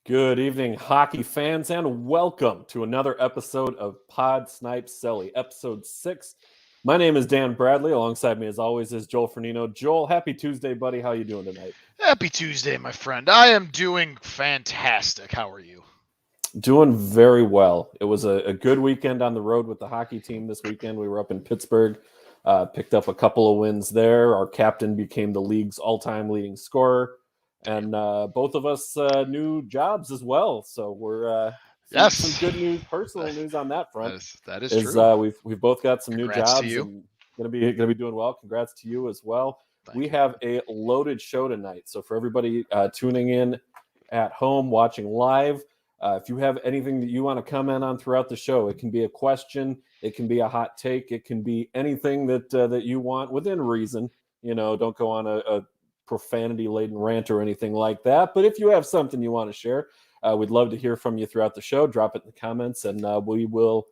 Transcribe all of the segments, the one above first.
Good evening, hockey fans, and welcome to another episode of Snipe, Celly, episode 6. My name is Dan Bradley. Alongside me, as always, is Joel Fernino. Joel, happy Tuesday, buddy. How you doing tonight? Happy Tuesday, my friend. I am doing fantastic. How are you? Doing very well. It was a good weekend on the road with the hockey team this weekend. We were up in Pittsburgh, picked up a couple of wins there. Our captain became the league's all-time leading scorer. And both of us new jobs as well, so we're some good news, personal news on that front. That is true. We've both got some Congrats new to jobs you. and gonna be doing well. Congrats to you as well. Thank you. Have a loaded show tonight, so for everybody tuning in at home, watching live, if you have anything that you want to comment on throughout the show, it can be a question, it can be a hot take, it can be anything that you want within reason. You know, don't go on a profanity-laden rant or anything like that. But if you have something you want to share, we'd love to hear from you throughout the show. Drop it in the comments, and we will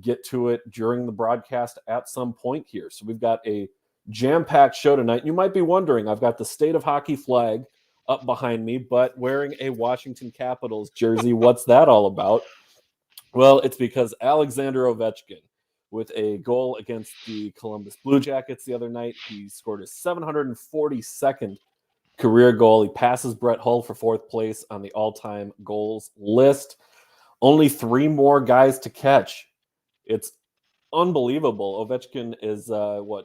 get to it during the broadcast at some point here. So we've got a jam-packed show tonight. You might be wondering, I've got the State of Hockey flag up behind me, but wearing a Washington Capitals jersey. What's that all about? Well, it's because Alexander Ovechkin, with a goal against the Columbus Blue Jackets the other night, he scored his 742nd career goal. He passes Brett Hull for fourth place on the all-time goals list. Only 3 more guys to catch. It's unbelievable. Ovechkin is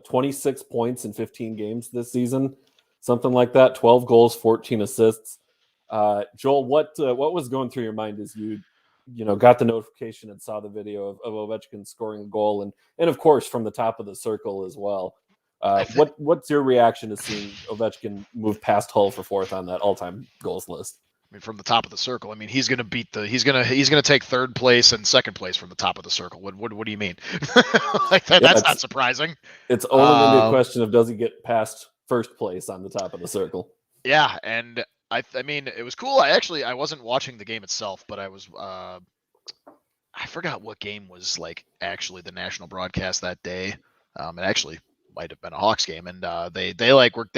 26 points in 15 games this season, something like that. 12 goals, 14 assists. Joel, what was going through your mind as you got the notification and saw the video of Ovechkin scoring a goal, and of course from the top of the circle as well? What's your reaction to seeing Ovechkin move past Hull for fourth on that all-time goals list? I mean, from the top of the circle. I mean, he's going to beat he's going to take third place and second place from the top of the circle. What do you mean? That's not surprising. It's only going to be a question of does he get past first place on the top of the circle? Yeah, and I mean, it was cool. I wasn't watching the game itself, but I was. I forgot what game was actually the national broadcast that day. It actually might have been a Hawks game, and they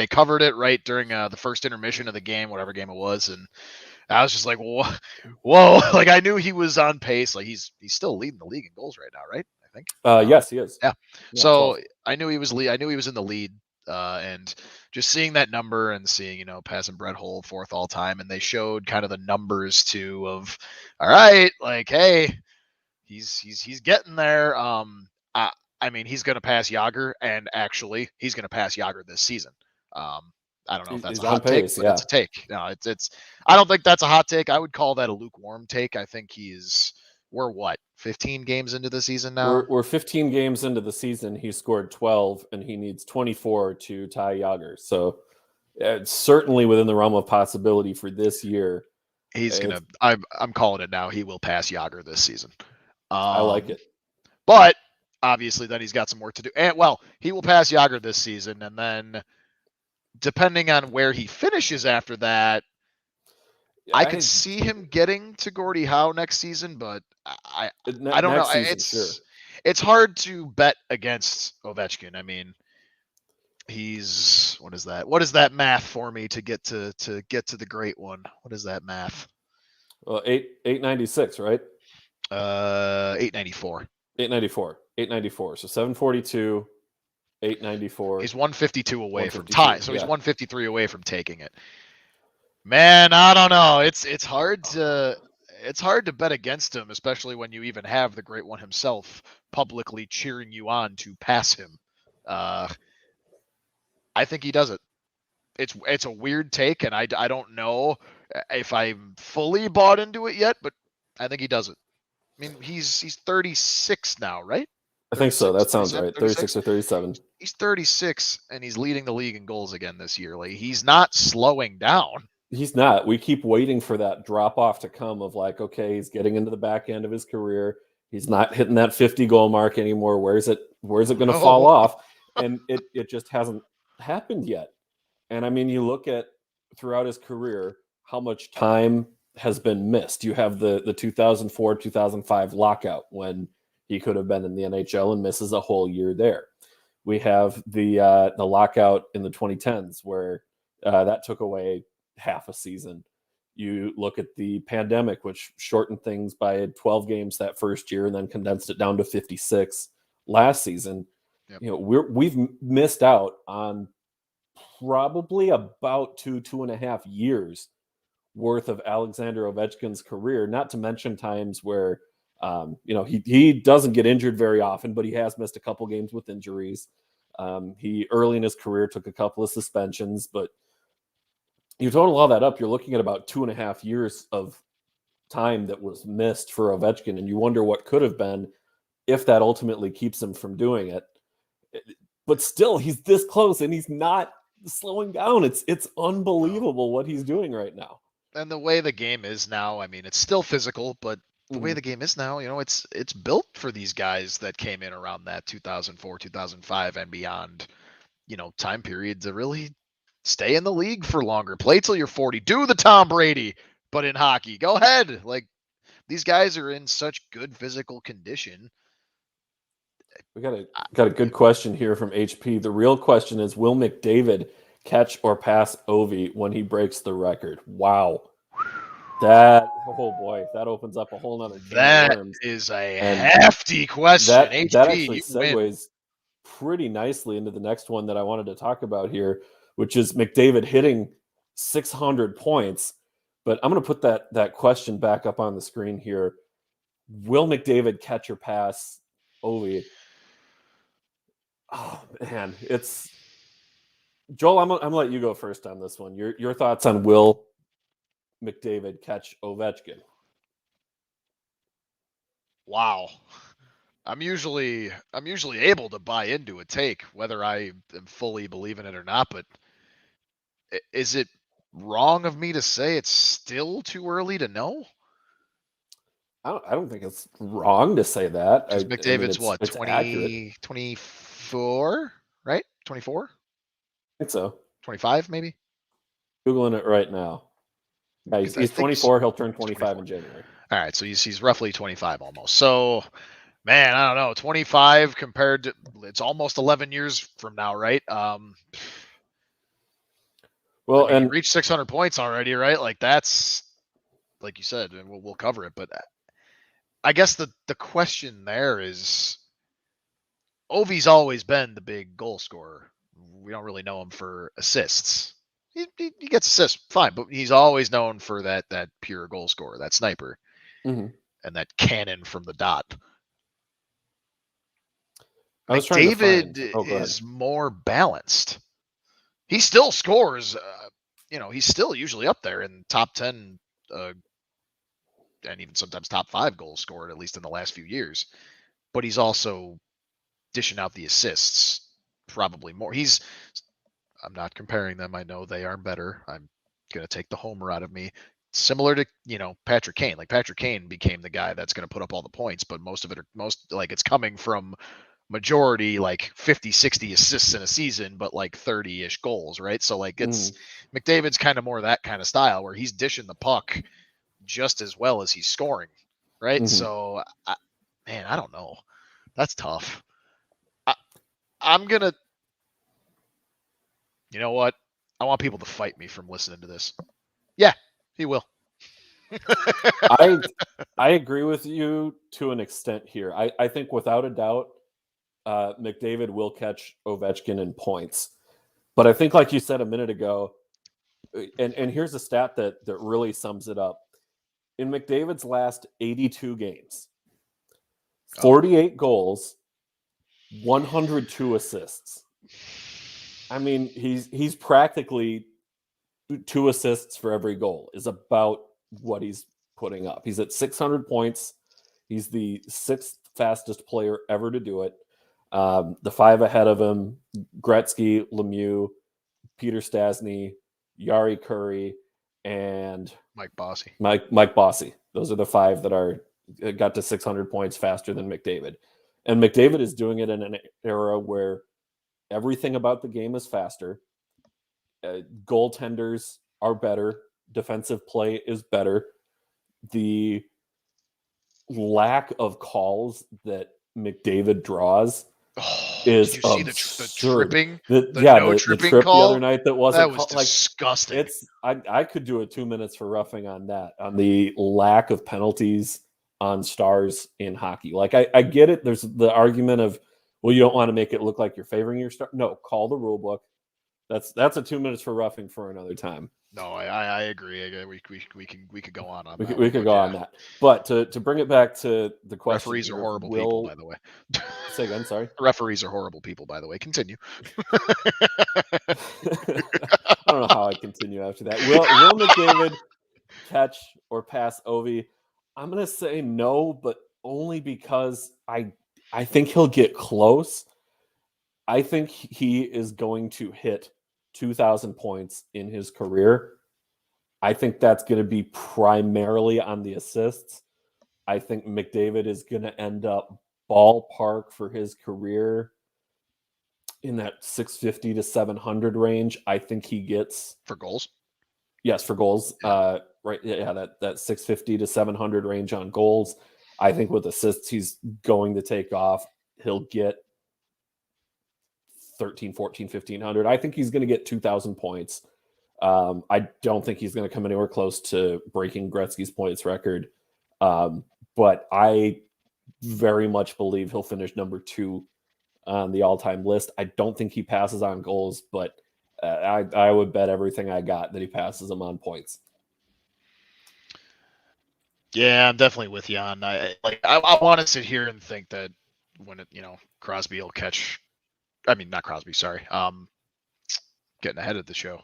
covered it right during the first intermission of the game, whatever game it was, and I was just like, whoa! I knew he was on pace. He's still leading the league in goals right now, right? I think. Yes, he is. Yeah. So 12. I knew he was in the lead. And just seeing that number and seeing, passing Brett Hull fourth all time, and they showed kind of the numbers too of, all right, hey, he's getting there. I mean, he's going to pass Jágr, and actually, he's going to pass Jágr this season. I don't know if that's a hot take, but it's a take. No, it's. I don't think that's a hot take. I would call that a lukewarm take. I think we're 15 games into the season now? We're 15 games into the season. He scored 12, and he needs 24 to tie Jágr. So it's certainly within the realm of possibility for this year. He's going to – I'm calling it now. He will pass Jágr this season. I like it. But obviously then he's got some work to do. And, he will pass Jágr this season, and then depending on where he finishes after that, I could see him getting to Gordie Howe next season, but I don't know. It's hard to bet against Ovechkin. I mean, he's what is that? What is that math for me to get to the great one? What is that math? Well, 896, right? 894. 894. So 742, 894. He's 152 away from tie. So he's 153 away from taking it. Man, I don't know. It's hard to bet against him, especially when you even have the great one himself publicly cheering you on to pass him. I think he does it. It's a weird take, and I don't know if I'm fully bought into it yet, but I think he does it. I mean, he's 36 now, right? I think so. That sounds right. 36 or 37. He's 36, and he's leading the league in goals again this year. He's not slowing down. He's not. We keep waiting for that drop off to come of okay, he's getting into the back end of his career. He's not hitting that 50 goal mark anymore. Where's it going to fall off? And it just hasn't happened yet. And I mean, you look at throughout his career, how much time has been missed. You have the 2004-2005 lockout when he could have been in the NHL and misses a whole year there. We have the lockout in the 2010s where that took away half a season. You look at the pandemic, which shortened things by 12 games that first year and then condensed it down to 56 last season. Yep. You know, we've missed out on probably about 2.5 years worth of Alexander Ovechkin's career, not to mention times where you know, he doesn't get injured very often, but he has missed a couple games with injuries. He early in his career took a couple of suspensions, but you total all that up, you're looking at about 2.5 years of time that was missed for Ovechkin, and you wonder what could have been if that ultimately keeps him from doing it. But still, he's this close, and he's not slowing down. It's unbelievable what he's doing right now. And the way the game is now, I mean, it's still physical, but the way the game is now, you know, it's built for these guys that came in around that 2004, 2005 and beyond, you know, time period to really stay in the league for longer. Play till you're 40. Do the Tom Brady, but in hockey. Go ahead. Like, these guys are in such good physical condition. We got a good question here from HP. The real question is, will McDavid catch or pass Ovi when he breaks the record? Wow. That, oh boy, that opens up a whole nother can That of worms. is a hefty question. That HP, actually segues pretty nicely into the next one that I wanted to talk about here, which is McDavid hitting 600 points. But I'm going to put that question back up on the screen here. Will McDavid catch or pass Ovi? Oh man, it's Joel. I'm gonna let you go first on this one. Your thoughts on will McDavid catch Ovechkin? Wow. I'm usually able to buy into a take, whether I am fully believe in it or not. But is it wrong of me to say it's still too early to know? I don't think it's wrong to say that. Because McDavid's what, it's 20, accurate. 24, right? 24? I think so. 25 maybe? Googling it right now. Yeah, he's 24. He'll turn 25 in January. All right, so he's roughly 25 almost. So, man, I don't know, 25 compared to, it's almost 11 years from now, right? Well, I mean, and he reached 600 points already, right? Like, that's, like you said, and we'll cover it. But I guess the question there is, Ovi's always been the big goal scorer. We don't really know him for assists. He gets assists, fine, but he's always known for that pure goal scorer, that sniper, and that cannon from the dot. McDavid is more balanced. He still scores. You know, he's still usually up there in top 10, and even sometimes top 5 goals scored, at least in the last few years. But he's also dishing out the assists probably more. I'm not comparing them. I know they are better. I'm going to take the homer out of me. Similar to, you know, Patrick Kane. Like, Patrick Kane became the guy that's going to put up all the points, but most of it, it's coming from majority, like 50, 60 assists in a season, but like 30-ish goals, right? So, like, it's McDavid's kind of more that kind of style where he's dishing the puck just as well as he's scoring, right? So, I don't know. That's tough. I'm going to, you know what? I want people to fight me from listening to this. Yeah, he will. I agree with you to an extent here. I think without a doubt, McDavid will catch Ovechkin in points. But I think, like you said a minute ago, and here's a stat that really sums it up. In McDavid's last 82 games, 48 goals, 102 assists. I mean, he's practically 2 assists for every goal is about what he's putting up. He's at 600 points. He's the 6th fastest player ever to do it. The 5 ahead of him, Gretzky, Lemieux, Peter Stastny, Yari Curry, and Mike Bossy. Mike Bossy. Those are the 5 that got to 600 points faster than McDavid. And McDavid is doing it in an era where everything about the game is faster. Goaltenders are better. Defensive play is better. The lack of calls that McDavid draws is Did you see the absurd. tripping? The No trip tripping the call? other night that That wasn't was called, like disgusting. I could do a 2 minutes for roughing on that, on the lack of penalties on stars in hockey. Like I get it. There's the argument of, well, you don't want to make it look like you're favoring your star. No, call the rule book. That's a 2 minutes for roughing for another time. No, I agree. We could go on We that. could go on that. But to bring it back to the question, Referees are here, horrible people, by the way. Say again, sorry. Referees are horrible people, by the way. Continue. I don't know how I continue after that. Will McDavid catch or pass Ovi? I'm gonna say no, but only because I think he'll get close. I think he is going to hit 2,000 points in his career. I think that's going to be primarily on the assists. I think McDavid is going to end up ballpark for his career in that 650 to 700 range. I think he gets for goals. Yes, for goals. Yeah. Right. Yeah, that 650 to 700 range on goals. I think with assists, he's going to take off. He'll get 13, 14, 1,500. I think he's going to get 2,000 points. I don't think he's going to come anywhere close to breaking Gretzky's points record. But I very much believe he'll finish number 2 on the all-time list. I don't think he passes on goals, but I would bet everything I got that he passes them on points. Yeah, I'm definitely with you on. I want to sit here and think that when Crosby will catch. I mean, not Crosby. Sorry. Getting ahead of the show.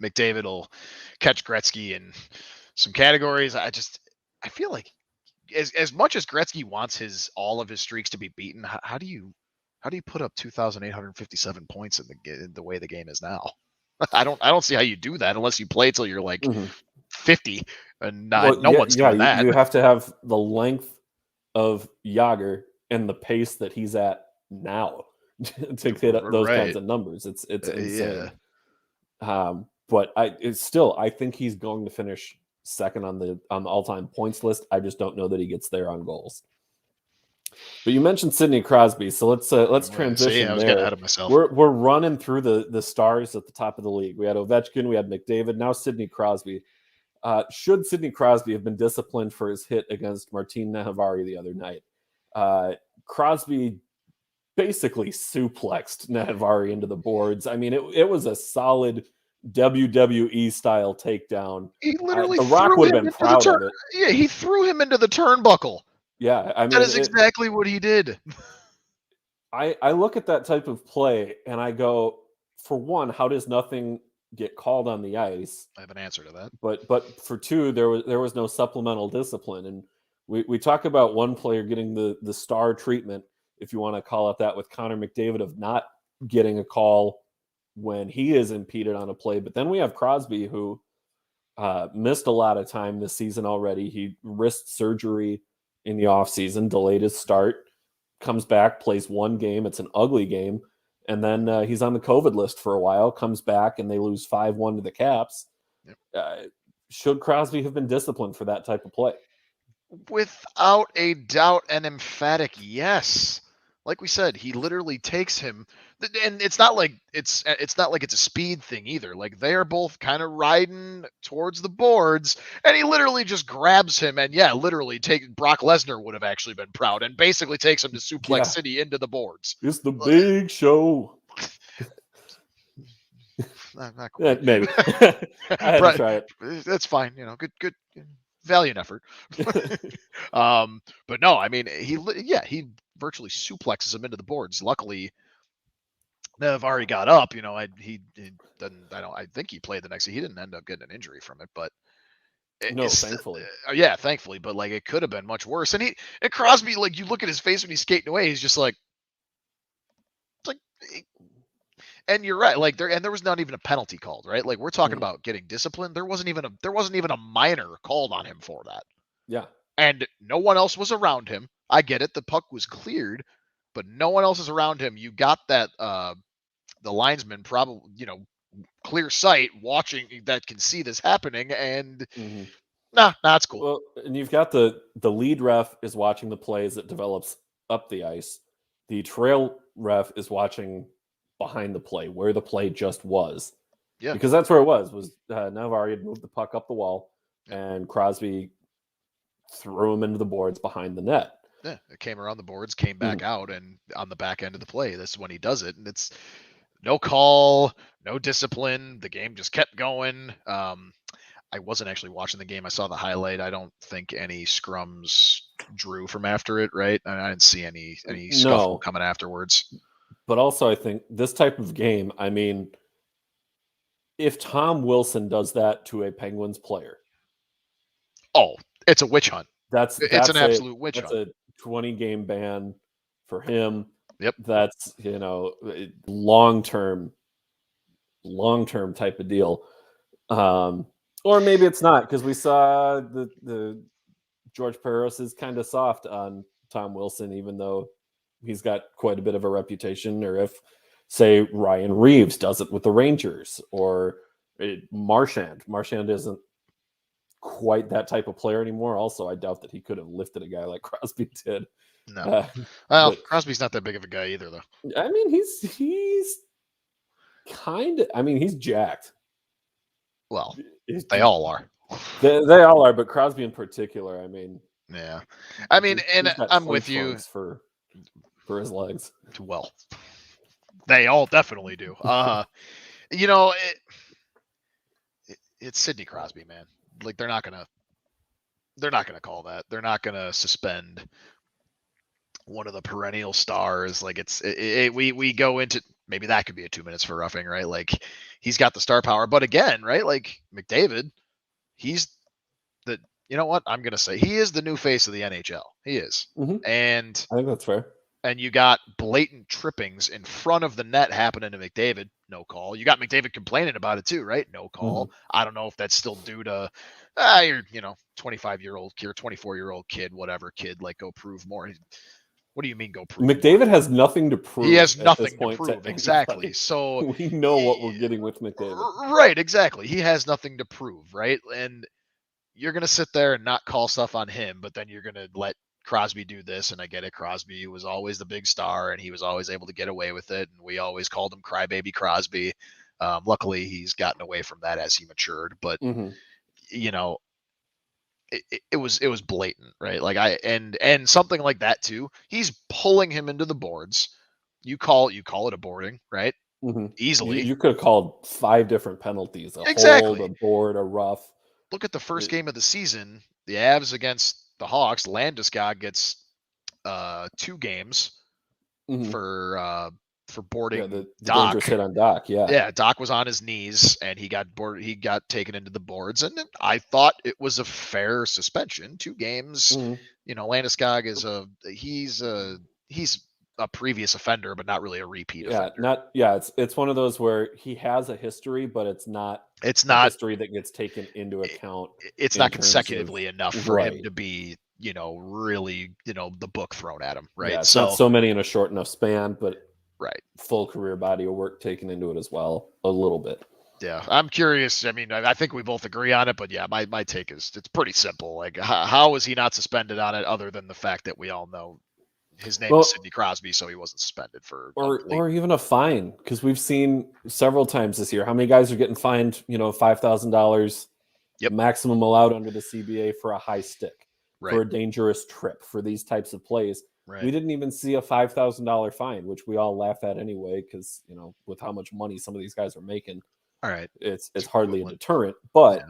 McDavid will catch Gretzky in some categories. I feel like as much as Gretzky wants all of his streaks to be beaten, how do you put up 2,857 points in the way the game is now? I don't see how you do that unless you play till you're like 50, and no one's doing that. You have to have the length of Jágr and the pace that he's at now to hit up those kinds of numbers. It's insane. Yeah. But I think he's going to finish second on the all-time points list. I just don't know that he gets there on goals. But you mentioned Sidney Crosby, so let's transition. I was getting ahead of myself. We're running through the stars at the top of the league. We had Ovechkin, we had McDavid, now Sidney Crosby. Should Sidney Crosby have been disciplined for his hit against Martin Nehevary the other night? Crosby basically suplexed Nehevary into the boards. I mean, it was a solid WWE style takedown. He literally The Rock would have been proud of it. Yeah, he threw him into the turnbuckle. Yeah, I mean, that is exactly what he did. I look at that type of play and I go, for one, how does nothing get called on the ice? I have an answer to that. But for two, there was no supplemental discipline. And we talk about one player getting the star treatment, if you want to call it that, with Connor McDavid, of not getting a call when he is impeded on a play. But then we have Crosby, who missed a lot of time this season already. He wrist surgery in the offseason, delayed his start, comes back, plays one game. It's an ugly game. And then he's on the COVID list for a while, comes back, and they lose 5-1 to the Caps. Yep. Should Crosby have been disciplined for that type of play? Without a doubt, an emphatic yes. Like we said, he literally takes him, and it's not like it's a speed thing either. Like, they are both kind of riding towards the boards, and he literally just grabs him, and literally Brock Lesnar would have actually been proud, and basically takes him to Suplex City into the boards. It's the big show. Not quite. Maybe. I had to try it. That's fine. Good valiant effort. But no, I mean, he virtually suplexes him into the boards. Luckily, Nehevary got up. I think he played the next. He didn't end up getting an injury from it, but thankfully. Thankfully. But like, it could have been much worse. And Crosby, like, you look at his face when he's skating away, he's just like, and you're right. Like, there was not even a penalty called, right? Like, we're talking about getting disciplined. There wasn't even a minor called on him for that. Yeah. And no one else was around him. I get it. The puck was cleared, but no one else is around him. You got that the linesman probably, clear sight watching, that can see this happening, and it's cool. Well, and you've got the lead ref is watching the plays that develops up the ice. The trail ref is watching behind the play, where the play just was. Yeah. Because that's where it was Navarre had moved the puck up the wall, and Crosby threw him into the boards behind the net. Yeah, it came around the boards, came back out, and on the back end of the play, this is when he does it, and it's no call, no discipline. The game just kept going. I wasn't actually watching the game. I saw the highlight. I don't think any scrums drew from after it, right? I didn't see any scuffle coming afterwards. But also, I think this type of game, I mean, if Tom Wilson does that to a Penguins player, oh, it's a witch hunt. That's an absolute witch hunt. That's a 20-game ban for him. Yep. That's long-term type of deal. Or maybe it's not, because we saw the George Peros is kind of soft on Tom Wilson, even though he's got quite a bit of a reputation. Or if, say, Ryan Reeves does it with the Rangers, or Marchand isn't quite that type of player anymore. Also, I doubt that he could have lifted a guy like Crosby did. No. Well, Crosby's not that big of a guy either, though. I mean, he's kind of. I mean, he's jacked. Well, they all are. They all are, but Crosby in particular. I mean, yeah. I mean, and I'm with you for his legs. Well, they all definitely do. It's Sidney Crosby, man. Like they're not gonna call that. They're not gonna suspend one of the perennial stars. Like we go into, maybe that could be a 2 minutes for roughing, right? Like he's got the star power, but again, right? Like McDavid, he's the, you know what? I'm gonna say he is the new face of the NHL. He is, and I think that's fair. And you got blatant trippings in front of the net happening to McDavid. No call. You got McDavid complaining about it too, right? No call. I don't know if that's still due to your 25-year-old kid, 24-year-old kid, whatever kid, like go prove more. What do you mean go prove? McDavid more? Has nothing to prove. He has nothing to prove. Exactly. So we know what we're getting with McDavid. Right. Exactly. He has nothing to prove, right? And you're gonna sit there and not call stuff on him, but then you're gonna let Crosby do this. And I get it. Crosby was always the big star, and he was always able to get away with it. And we always called him Crybaby Crosby. Luckily, he's gotten away from that as he matured. But it was blatant, right? Like and something like that too. He's pulling him into the boards. You call it a boarding, right? Easily. You could have called 5 different penalties: a hold, a board, a rough. Look at the first game of the season. The Avs against the Hawks. Landeskog gets 2 games for boarding the Doc. Dangerous hit on Doc. Yeah, Doc was on his knees and he got taken into the boards, and I thought it was a fair suspension. 2 games. Landeskog is he's a previous offender, but not really a repeat offender. It's one of those where he has a history, but it's not a history that gets taken into account. It's not consecutively enough for him to be, really, the book thrown at him, right? Yeah, it's not so many in a short enough span, but right, full career body of work taken into it as well, a little bit. Yeah, I'm curious. I mean, I think we both agree on it, but yeah, my take is it's pretty simple. Like, how is he not suspended on it, other than the fact that we all know his name is Sidney Crosby, so he wasn't suspended for or even a fine, because we've seen several times this year how many guys are getting fined, $5,000 maximum allowed under the CBA for a high stick, for a dangerous trip, for these types of plays. Right. We didn't even see a $5,000 fine, which we all laugh at anyway, because with how much money some of these guys are making, all right, it's hardly a deterrent. But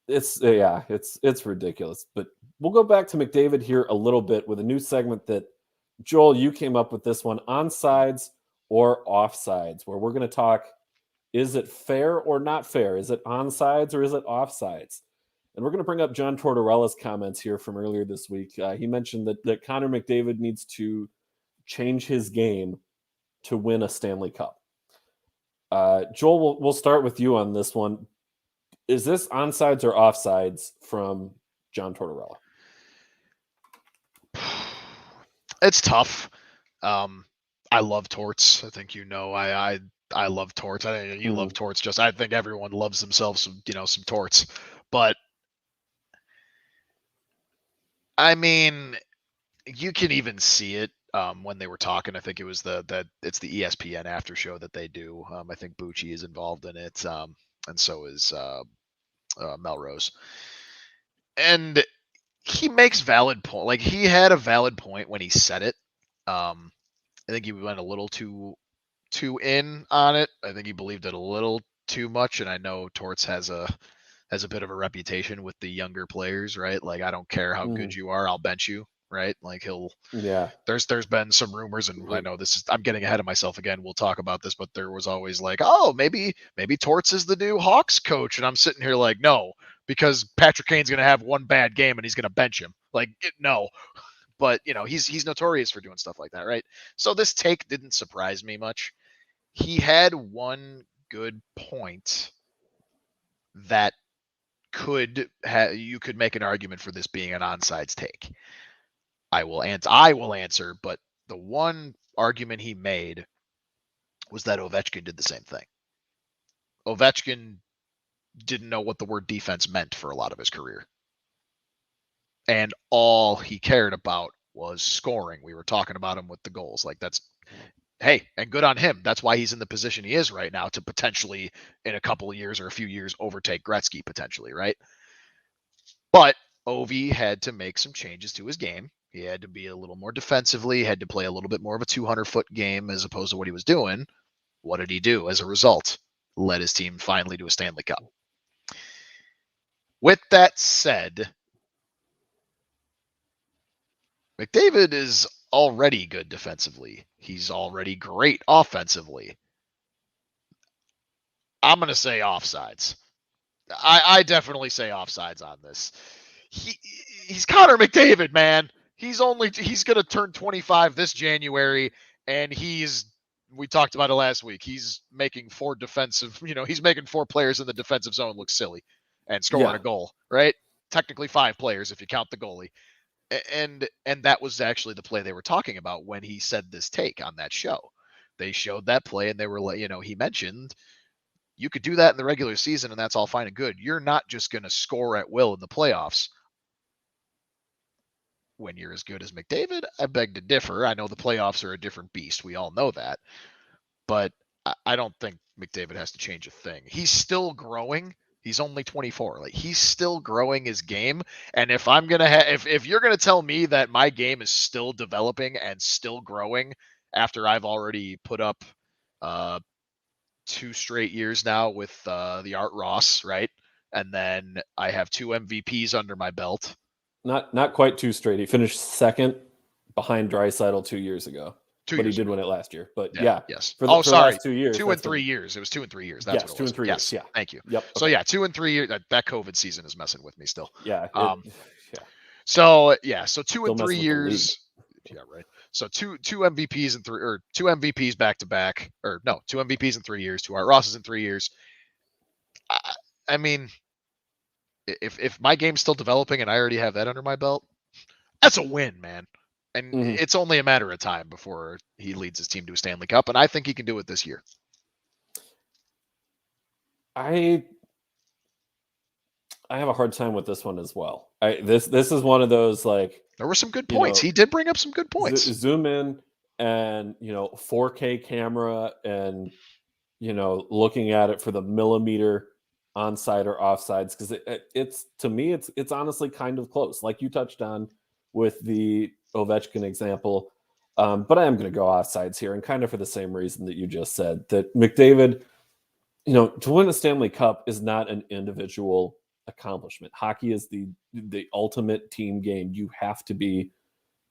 it's ridiculous. But we'll go back to McDavid here a little bit with a new segment that, Joel, you came up with this one: onsides or offsides, where we're going to talk, is it fair or not fair? Is it onsides or is it offsides? And we're going to bring up John Tortorella's comments here from earlier this week. He mentioned that Connor McDavid needs to change his game to win a Stanley Cup. Joel, we'll start with you on this one. Is this onsides or offsides from John Tortorella? It's tough. I love torts. I think I love torts. I think you love torts. I think everyone loves themselves some torts. But I mean, you can even see it when they were talking. I think it was it's the ESPN after show that they do. I think Bucci is involved in it, and so is Melrose. And he makes valid point. Like, he had a valid point when he said it. I think he went a little too in on it. I think he believed it a little too much. And I know Torts has a bit of a reputation with the younger players, right? Like, I don't care how good you are, I'll bench you, right? Like, there's been some rumors, and I know I'm getting ahead of myself again. We'll talk about this, but there was always like, oh, maybe Torts is the new Hawks coach. And I'm sitting here like, no, because Patrick Kane's going to have one bad game and he's going to bench him. Like, no. But, he's notorious for doing stuff like that, right? So this take didn't surprise me much. He had one good point that you could make an argument for this being an onside take. I will answer, but the one argument he made was that Ovechkin did the same thing. Ovechkin didn't know what the word defense meant for a lot of his career. And all he cared about was scoring. We were talking about him with the goals. Like, hey, and good on him. That's why he's in the position he is right now, to potentially, in a couple of years or a few years, overtake Gretzky potentially, right? But Ovi had to make some changes to his game. He had to be a little more defensively, had to play a little bit more of a 200-foot game as opposed to what he was doing. What did he do as a result? Led his team finally to a Stanley Cup. With that said, McDavid is already good defensively. He's already great offensively. I'm going to say offsides. I definitely say offsides on this. He's Connor McDavid, man. He's going to turn 25 this January, and we talked about it last week. He's making he's making 4 players in the defensive zone look silly and scoring a goal, right? Technically 5 players if you count the goalie. And that was actually the play they were talking about when he said this take on that show. They showed that play, and they were like, he mentioned, you could do that in the regular season and that's all fine and good. You're not just going to score at will in the playoffs. When you're as good as McDavid, I beg to differ. I know the playoffs are a different beast. We all know that. But I don't think McDavid has to change a thing. He's still growing. He's only 24. Like, he's still growing his game. And if I'm going to if you're going to tell me that my game is still developing and still growing after I've already put up 2 straight years now with the Art Ross, right? And then I have 2 MVPs under my belt. Not quite 2 straight. He finished second behind Draisaitl 2 years ago. But he did win it last year. But yes. For the last 2 years. 2 and 3 years. It was 2 and 3 years. That's what it was. 2 and 3 years. Yeah. Thank you. Yep. So okay. 2 and 3 years. That COVID season is messing with me still. Yeah. So 2 and 3 Still years. Yeah, right. So two MVPs in 3, or 2 MVPs back to back, or no, 2 MVPs in 3 years, 2 Art Rosses in 3 years. I mean, if my game's still developing and I already have that under my belt, that's a win, man. And it's only a matter of time before he leads his team to a Stanley Cup, and I think he can do it this year. I have a hard time with this one as well. This is one of those, like, there were some good points. He did bring up some good points. Zoom in and 4K camera and looking at it for the millimeter onside or offsides, because it's to me it's honestly kind of close, like you touched on with the Ovechkin example. But I am going to go offsides here, and kind of for the same reason that you just said, that McDavid, to win a Stanley Cup is not an individual accomplishment. Hockey is the ultimate team game. You have to be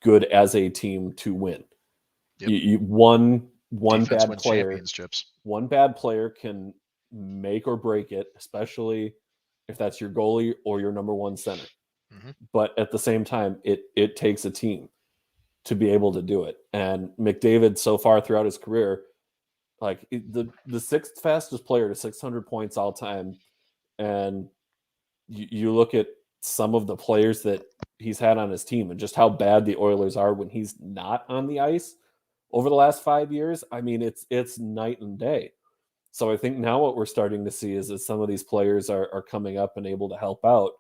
good as a team to win. Yep. One bad player, one bad player can make or break it, especially if that's your goalie or your number 1 center. But at the same time, it takes a team to be able to do it. And McDavid, so far throughout his career, like the 6th fastest player to 600 points all time. And you look at some of the players that he's had on his team and just how bad the Oilers are when he's not on the ice over the last 5 years. I mean, it's night and day. So I think now what we're starting to see is that some of these players are coming up and able to help out.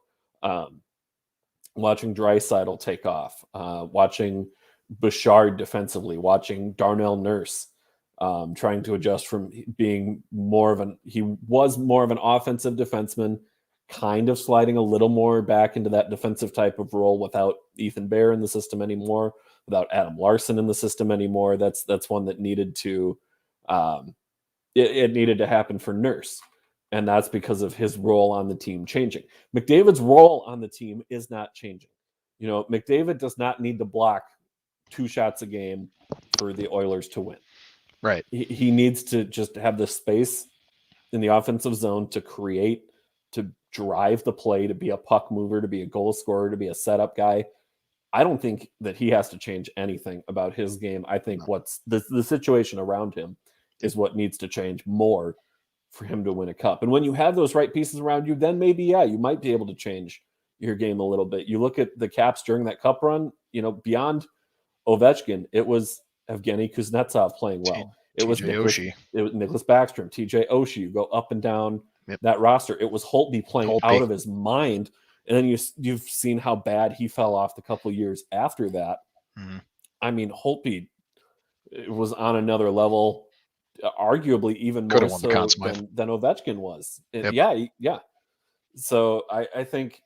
Watching Draisaitl take off, watching Bouchard defensively, watching Darnell Nurse trying to adjust from being he was more of an offensive defenseman, kind of sliding a little more back into that defensive type of role without Ethan Bear in the system anymore, without Adam Larson in the system anymore. That's one that needed to it needed to happen for Nurse. And that's because of his role on the team changing. McDavid's role on the team is not changing. McDavid does not need to block 2 shots a game for the Oilers to win. Right. He needs to just have the space in the offensive zone to create, to drive the play, to be a puck mover, to be a goal scorer, to be a setup guy. I don't think that he has to change anything about his game. I think what's the situation around him is what needs to change more for him to win a cup. And when you have those right pieces around you, then maybe, you might be able to change your game a little bit. You look at the Caps during that cup run, beyond Ovechkin, it was Evgeny Kuznetsov playing well. It was Nicholas Backstrom, TJ Oshie. You go up and down that roster. It was Holtby playing out of his mind. And then you've seen how bad he fell off the couple of years after that. Mm-hmm. I mean, Holtby was on another level, arguably even more so than Ovechkin was. Yep. Yeah. So I think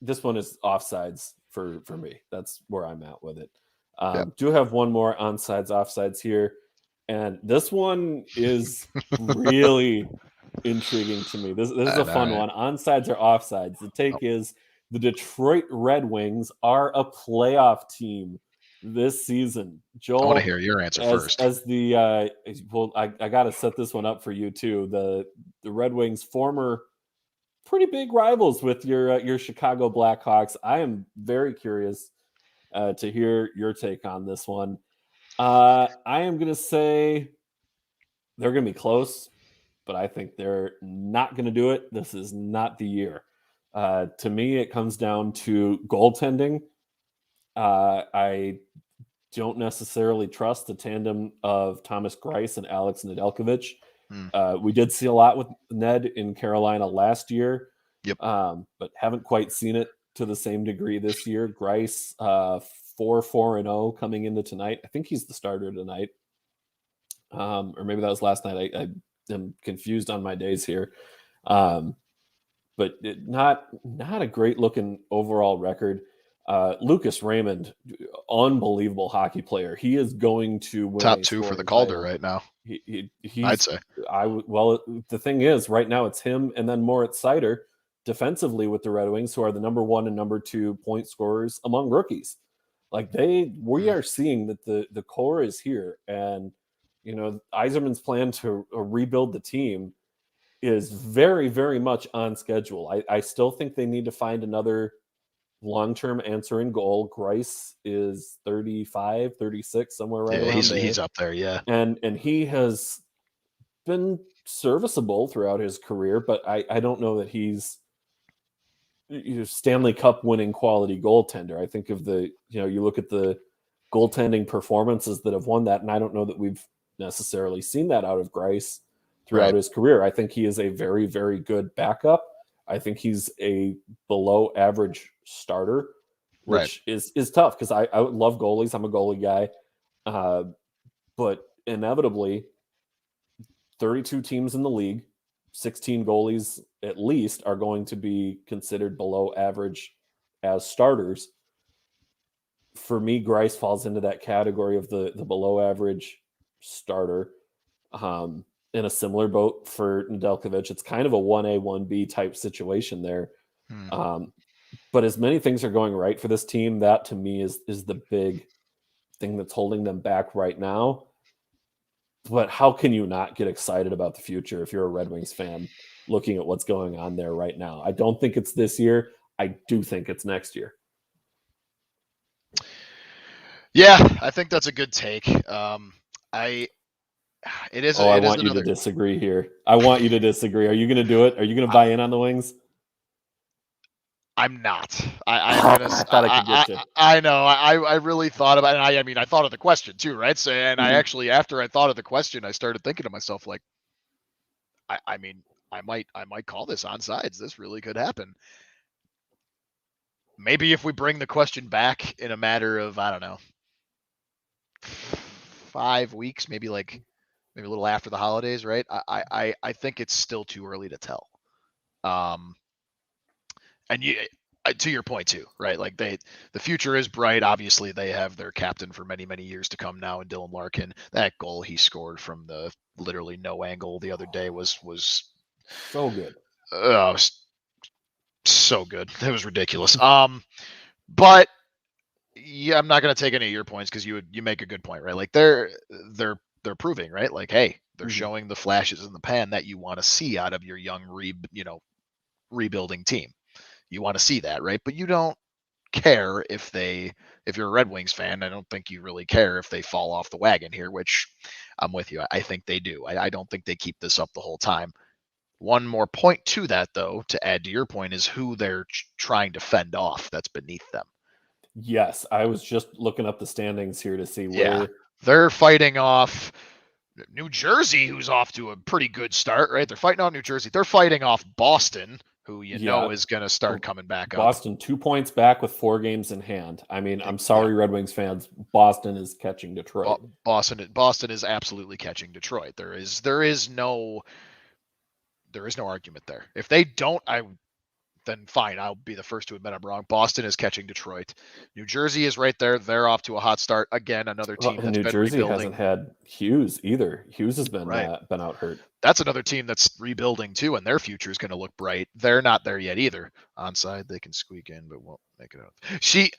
this one is offsides for me. That's where I'm at with it. Do have one more onsides, offsides here. And this one is really intriguing to me. This is a fun one. Onsides or offsides. The take is the Detroit Red Wings are a playoff team this season. Joel, I want to hear your answer first. As the I got to set this one up for you too. The Red Wings, former pretty big rivals with your Chicago Blackhawks. I am very curious to hear your take on this one. I am going to say they're going to be close, but I think they're not going to do it. This is not the year. To me, it comes down to goaltending. I don't necessarily trust the tandem of Thomas Greiss and Alex Nedeljkovic. We did see a lot with Ned in Carolina last year, but haven't quite seen it to the same degree this year. Greiss, 4-4-0 coming into tonight. I think he's the starter tonight. Or maybe that was last night. I am confused on my days here. But not a great looking overall record. Lucas Raymond, unbelievable hockey player. He is going to win top 2 for the Calder right now. I'd say. The thing is, right now it's him and then Moritz Seider defensively with the Red Wings, who are the number 1 and number 2 point scorers among rookies. Like we are seeing that the core is here, and Yzerman's plan to rebuild the team is very, very much on schedule. I still think they need to find another long-term answer in goal. Greiss is 35, 36, somewhere right around there. He's up there, yeah. And he has been serviceable throughout his career, but I don't know that he's Stanley Cup winning quality goaltender. I think of you look at the goaltending performances that have won that, and I don't know that we've necessarily seen that out of Greiss throughout his career. I think he is a very, very good backup. I think he's a below average starter, which is tough because I love goalies. I'm a goalie guy. But inevitably, 32 teams in the league, 16 goalies at least are going to be considered below average as starters. For me, Greiss falls into that category of the below average starter. In a similar boat for Nedeljkovic. It's kind of a 1A, 1B type situation there. But as many things are going right for this team, that to me is the big thing that's holding them back right now. But how can you not get excited about the future if you're a Red Wings fan looking at what's going on there right now? I don't think it's this year. I do think it's next year. Yeah, I think that's a good take. I want you to disagree here. I want you to disagree. Are you going to do it? Are you going to buy in on the Wings? I'm not. I thought I could get you. I know. I really thought about it. I thought of the question too, right? So, and I actually, after I thought of the question, I started thinking to myself, like, I might call this onsides. This really could happen. Maybe if we bring the question back in a matter of, I don't know, 5 weeks, maybe a little after the holidays, right? I think it's still too early to tell. And to your point too, right? Like the future is bright. Obviously, they have their captain for many, many years to come now, in Dylan Larkin. That goal he scored from the literally no angle the other day was so good. So good. It was ridiculous. But yeah, I'm not going to take any of your points because you make a good point, right? Like they're proving, right? Like, hey, they're showing the flashes in the pan that you want to see out of your young rebuilding team. You want to see that, right? But you don't care if you're a Red Wings fan. I don't think you really care if they fall off the wagon here, which I'm with you. I think they do. I don't think they keep this up the whole time. One more point to that, though, to add to your point, is who they're trying to fend off that's beneath them. Yes, I was just looking up the standings here to see where. Yeah, they're fighting off New Jersey, who's off to a pretty good start, right? They're fighting off New Jersey. They're fighting off Boston, who know is going to start coming back up. Boston 2 points back with 4 games in hand. I mean, I'm sorry, Red Wings fans. Boston is catching Detroit. Boston is absolutely catching Detroit. There is no argument there. If they don't, then fine. I'll be the first to admit I'm wrong. Boston is catching Detroit. New Jersey is right there. They're off to a hot start. Again, another team that's New been Jersey rebuilding. hasn't had Hughes either. Hughes has been been out hurt. That's another team that's rebuilding too, and their future is going to look bright. They're not there yet either. Onside, they can squeak in, but won't make it out. HP.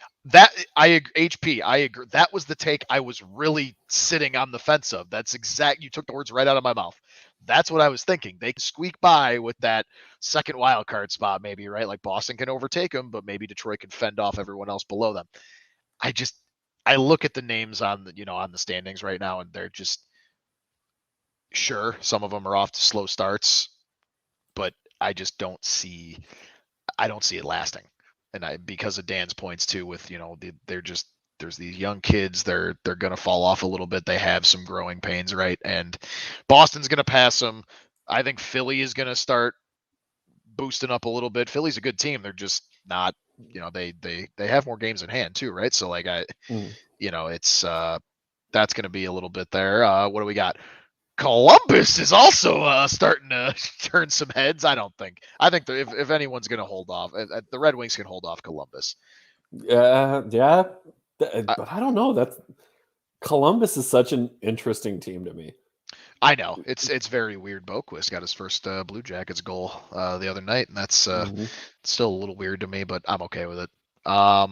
I agree. That was the take I was really sitting on the fence of. That's exact. You took the words right out of my mouth. That's what I was thinking. They can squeak by with that second wild card spot, maybe, right? Like Boston can overtake them, but maybe Detroit can fend off everyone else below them. I look at the names on the standings right now, and they're just, sure, some of them are off to slow starts, but I just don't see it lasting. And because of Dan's points too, with there's these young kids, they're going to fall off a little bit. They have some growing pains, right? And Boston's going to pass them. I think Philly is going to start boosting up a little bit. Philly's a good team. They're just not, they have more games in hand too, right? So like it's that's going to be a little bit there. What do we got? Columbus is also starting to turn some heads. I think if anyone's going to hold off, the Red Wings can hold off Columbus. Yeah. But I don't know. Columbus is such an interesting team to me. I know it's very weird. Boquist got his first Blue Jackets goal the other night, and that's still a little weird to me, but I'm okay with it. Are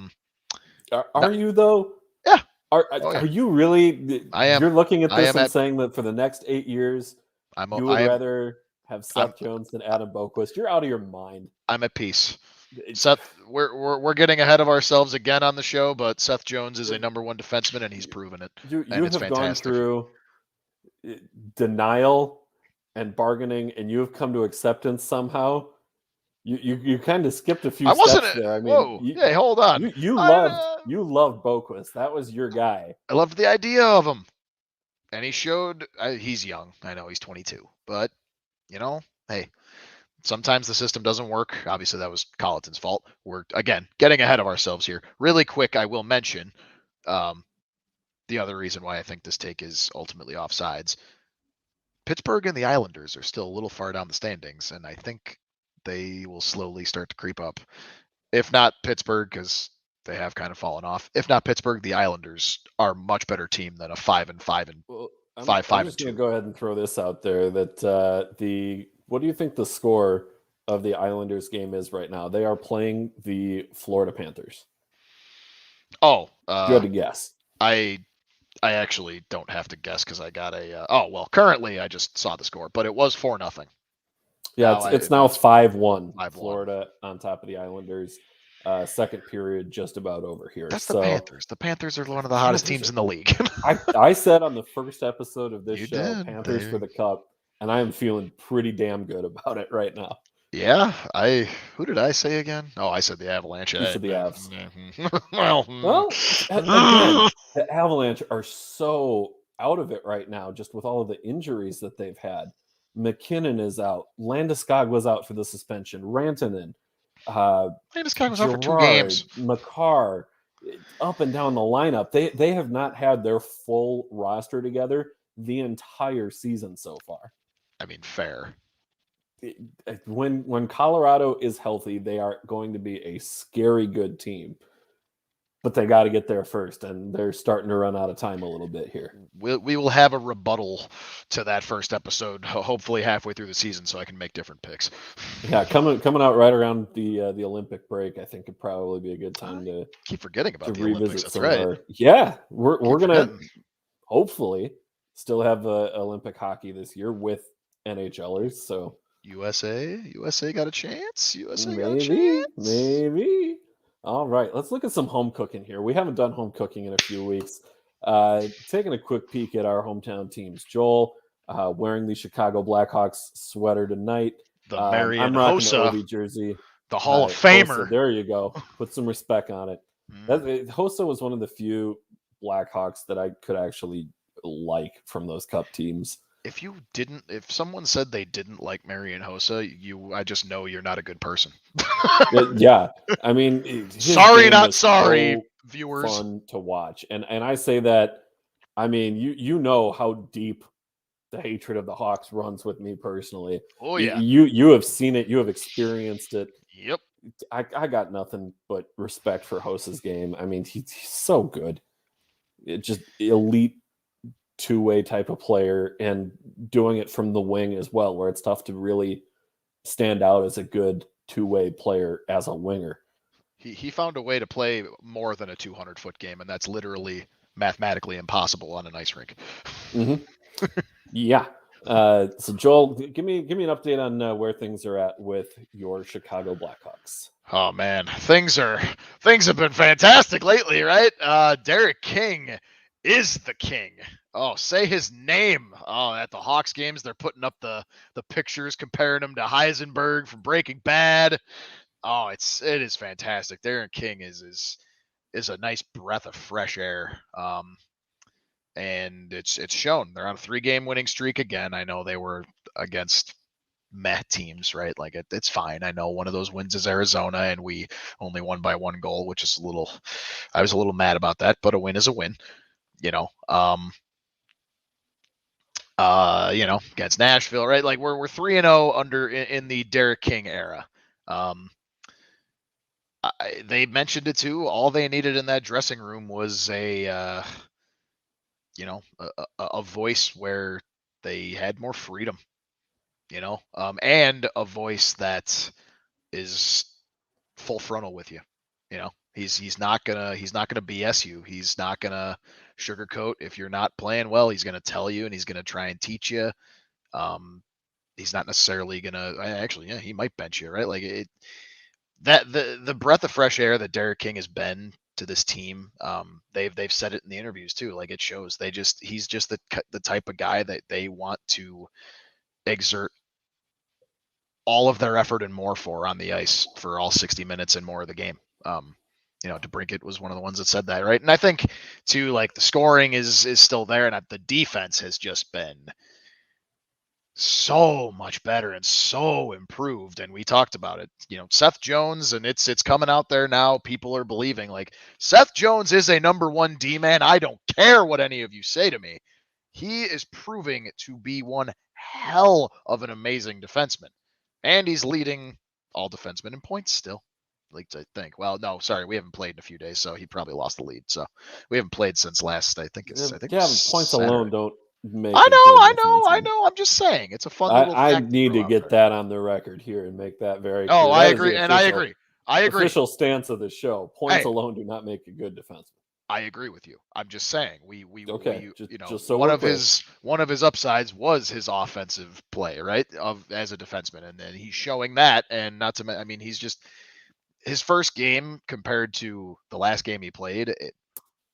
you though? Yeah. Are you really? I am. You're looking at this and saying that for the next 8 years, you would rather have Seth Jones than Adam Boquist. You're out of your mind. I'm at peace. Seth, we're getting ahead of ourselves again on the show, but Seth Jones is a number 1 defenseman, and he's proven it. You have gone through denial and bargaining, and you have come to acceptance somehow. You kind of skipped a few steps there. I mean, hey, hold on. You loved Boquist. That was your guy. I loved the idea of him, and he showed. He's young. I know he's 22, but hey. Sometimes the system doesn't work. Obviously, that was Colleton's fault. We're, again, getting ahead of ourselves here. Really quick, I will mention the other reason why I think this take is ultimately offsides. Pittsburgh and the Islanders are still a little far down the standings, and I think they will slowly start to creep up. If not Pittsburgh, because they have kind of fallen off. If not Pittsburgh, the Islanders are a much better team than a 5-5 and 5-5. I'm just going to go ahead and throw this out there that what do you think the score of the Islanders game is right now? They are playing the Florida Panthers. Oh, you had to guess. I actually don't have to guess because I got currently I just saw the score, but it was 4-0. Yeah, it's now 5-1. Florida on top of the Islanders. Second period just about over here. That's the Panthers. The Panthers are one of the hottest teams in the league. I said on the first episode of this show, Panthers for the Cup, and I am feeling pretty damn good about it right now. Yeah, who did I say again? Oh, I said the Avalanche. You said the Avs. well, again, the Avalanche are so out of it right now, just with all of the injuries that they've had. McKinnon is out. Landeskog was out for the suspension. Rantanen. Landeskog was out for 2 games. Makar. up and down the lineup. They have not had their full roster together the entire season so far. I mean, fair. When Colorado is healthy, they are going to be a scary good team. But they got to get there first, and they're starting to run out of time a little bit here. We will have a rebuttal to that first episode, hopefully halfway through the season, so I can make different picks. Yeah, coming out right around the Olympic break, I think it'd probably be a good time to keep forgetting about the revisit Olympics. That's some right. of our, yeah, we're gonna hopefully still have Olympic hockey this year with NHLers. So USA got a chance. Maybe. All right, let's look at some home cooking here. We haven't done home cooking in a few weeks. Taking a quick peek at our hometown teams. Joel wearing the Chicago Blackhawks sweater tonight. The Marian I'm rocking Hossa, the Ovi jersey. The Hall of Famer. Hossa, there you go. Put some respect on it. Hossa was one of the few Blackhawks that I could actually like from those Cup teams. If someone said they didn't like Marian Hossa, I just know you're not a good person. Yeah, I mean, sorry, not sorry, so viewers. Fun to watch, and I say that. I mean, you know how deep the hatred of the Hawks runs with me personally. Oh yeah, you have seen it, you have experienced it. Yep. I got nothing but respect for Hossa's game. I mean, he's so good. It just elite two-way type of player, and doing it from the wing as well, where it's tough to really stand out as a good two-way player as a winger. He found a way to play more than a 200-foot game, and that's literally mathematically impossible on an ice rink. Mm-hmm. Yeah. So Joel, give me an update on where things are at with your Chicago Blackhawks. Oh man, things have been fantastic lately, right? Derek King is the king. Oh, say his name. Oh, at the Hawks games, they're putting up the pictures comparing him to Heisenberg from Breaking Bad. Oh, it is fantastic. Derek King is a nice breath of fresh air. And it's shown. They're on a 3-game winning streak again. I know they were against meh teams, right? Like it's fine. I know one of those wins is Arizona, and we only won by 1 goal, which is I was a little mad about that, but a win is a win. Against Nashville, right? Like we're 3-0 in the Derek King era. They mentioned it too. All they needed in that dressing room was a voice where they had more freedom, and a voice that is full frontal with you. He's not gonna BS you. He's not gonna sugarcoat. If you're not playing well, he's gonna tell you, and he's gonna try and teach you. He's not necessarily gonna. He might bench you, right? Like the breath of fresh air that Derek King has been to this team. They've said it in the interviews too. Like it shows. He's just the type of guy that they want to exert all of their effort and more for on the ice for all 60 minutes and more of the game. DeBrincat was one of the ones that said that, right? And I think too, like the scoring is still there, and the defense has just been so much better and so improved. And we talked about it, Seth Jones, and it's coming out there now. People are believing like Seth Jones is a number 1 D-man. I don't care what any of you say to me. He is proving to be one hell of an amazing defenseman, and he's leading all defensemen in points still. Like I think. Well, no, sorry, we haven't played in a few days, so he probably lost the lead. So we haven't played since last. I think points Saturday. Alone don't make. I know. I'm just saying it's a fun little. I need to get that on the record here and make that very. Oh, clear. I agree, and I agree. Official stance of the show: points alone do not make a good defenseman. I agree with you. I'm just saying one of his upsides was his offensive play, right? As a defenseman, and then he's showing that, and not to he's just. His first game compared to the last game he played,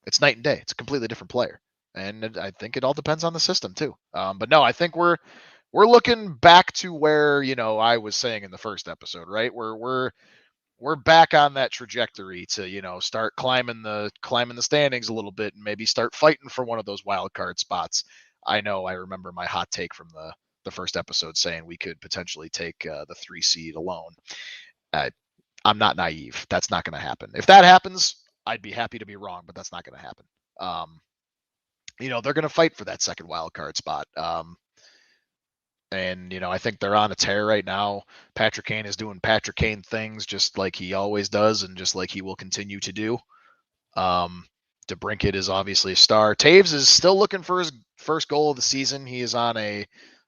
it's night and day. It's a completely different player, and I think it all depends on the system too. But no, I think we're looking back to where I was saying in the first episode, right? We're back on that trajectory to start climbing the standings a little bit and maybe start fighting for one of those wild card spots. I remember my hot take from the first episode saying we could potentially take the 3 seed alone. I'm not naive. That's not going to happen. If that happens, I'd be happy to be wrong, but that's not going to happen. They're going to fight for that second wild card spot. And I think they're on a tear right now. Patrick Kane is doing Patrick Kane things just like he always does, and just like he will continue to do. DeBrincat is obviously a star. Taves is still looking for his first goal of the season. He is on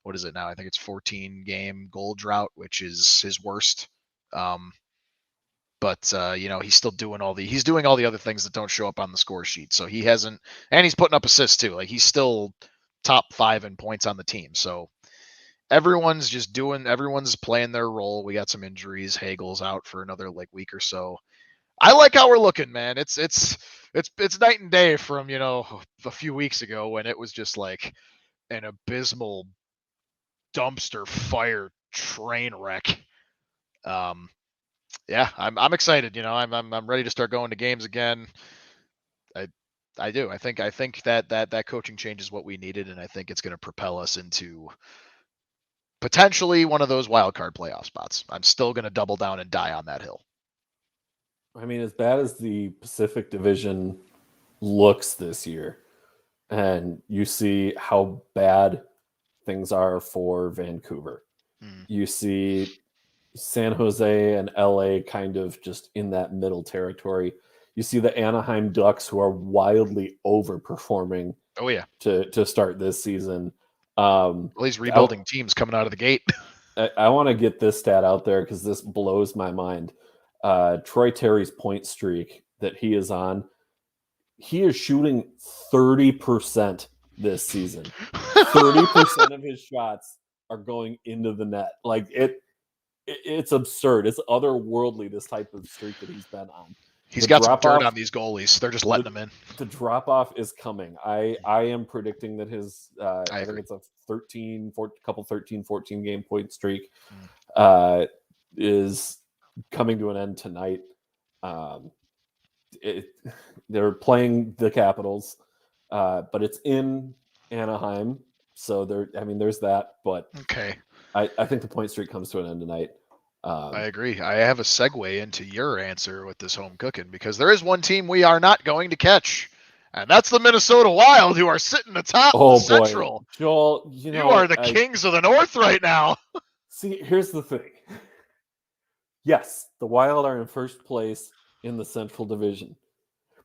what is it now? I think it's 14-game goal drought, which is his worst. But he's still doing all the other things that don't show up on the score sheet. So he hasn't, and he's putting up assists too. Like, he's still top 5 in points on the team. So everyone's playing their role. We got some injuries. Hagel's out for another week or so. I like how we're looking, man. It's night and day from a few weeks ago when it was just like an abysmal dumpster fire train wreck. Yeah, I'm excited. I'm ready to start going to games again. I do. I think that coaching change is what we needed, and I think it's going to propel us into potentially one of those wild card playoff spots. I'm still going to double down and die on that hill. I mean, as bad as the Pacific Division looks this year, and you see how bad things are for Vancouver, you see San Jose and LA kind of just in that middle territory. You see the Anaheim Ducks, who are wildly overperforming. Oh yeah, to start this season. Well, these rebuilding teams coming out of the gate. I want to get this stat out there because this blows my mind. Troy Terry's point streak that he is on, he is shooting 30% this season. 30% of his shots are going into the net. Like, it's absurd. It's otherworldly, this type of streak that he's been on. He's got some dirt on these goalies. They're just letting them in. The drop-off is coming. I am predicting that his I think it's a 13, 14 game point streak is coming to an end tonight. They're playing the Capitals, but it's in Anaheim, so there's that. But okay, I think the point streak comes to an end tonight. I agree. I have a segue into your answer with this home cooking, because there is one team we are not going to catch, and that's the Minnesota Wild, who are sitting atop the Central. Joel, you are the kings of the North right now. See, here's the thing. Yes, the Wild are in first place in the Central Division,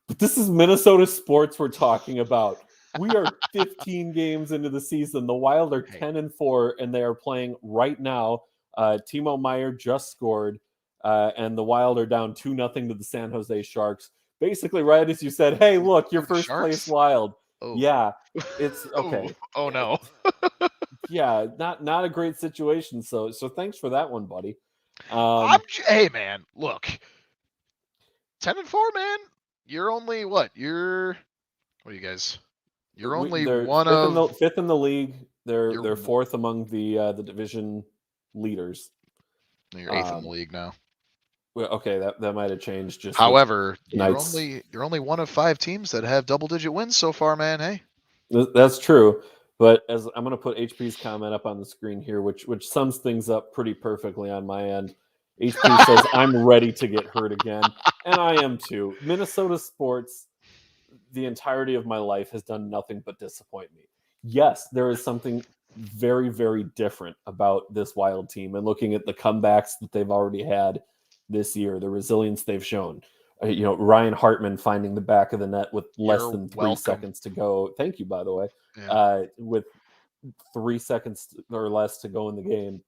but this is Minnesota sports we're talking about. We are 15 games into the season. The Wild are 10-4, and they are playing right now. Timo Meier just scored, and the Wild are down 2-0 to the San Jose Sharks. Basically, right as you said, hey, look, you're first place Wild. Oh. Yeah, it's okay. Oh no. Yeah, not a great situation. So thanks for that one, buddy. Hey, man, look, 10-4, man. You're only what? What are you guys? You're only fifth in the league. They're fourth among the division leaders. You're 8th in the league now. Well, okay, that might have changed. Just however, you're only one of 5 teams that have double-digit wins so far, man. Hey, that's true. But as I'm going to put HP's comment up on the screen here, which sums things up pretty perfectly on my end. HP says, "I'm ready to get hurt again," and I am too. Minnesota sports, the entirety of my life, has done nothing but disappoint me. Yes, there is something very, very different about this Wild team, and looking at the comebacks that they've already had this year, the resilience they've shown. Ryan Hartman finding the back of the net with less than 3 seconds to go. Thank you, by the way. Yeah. With 3 seconds or less to go in the game,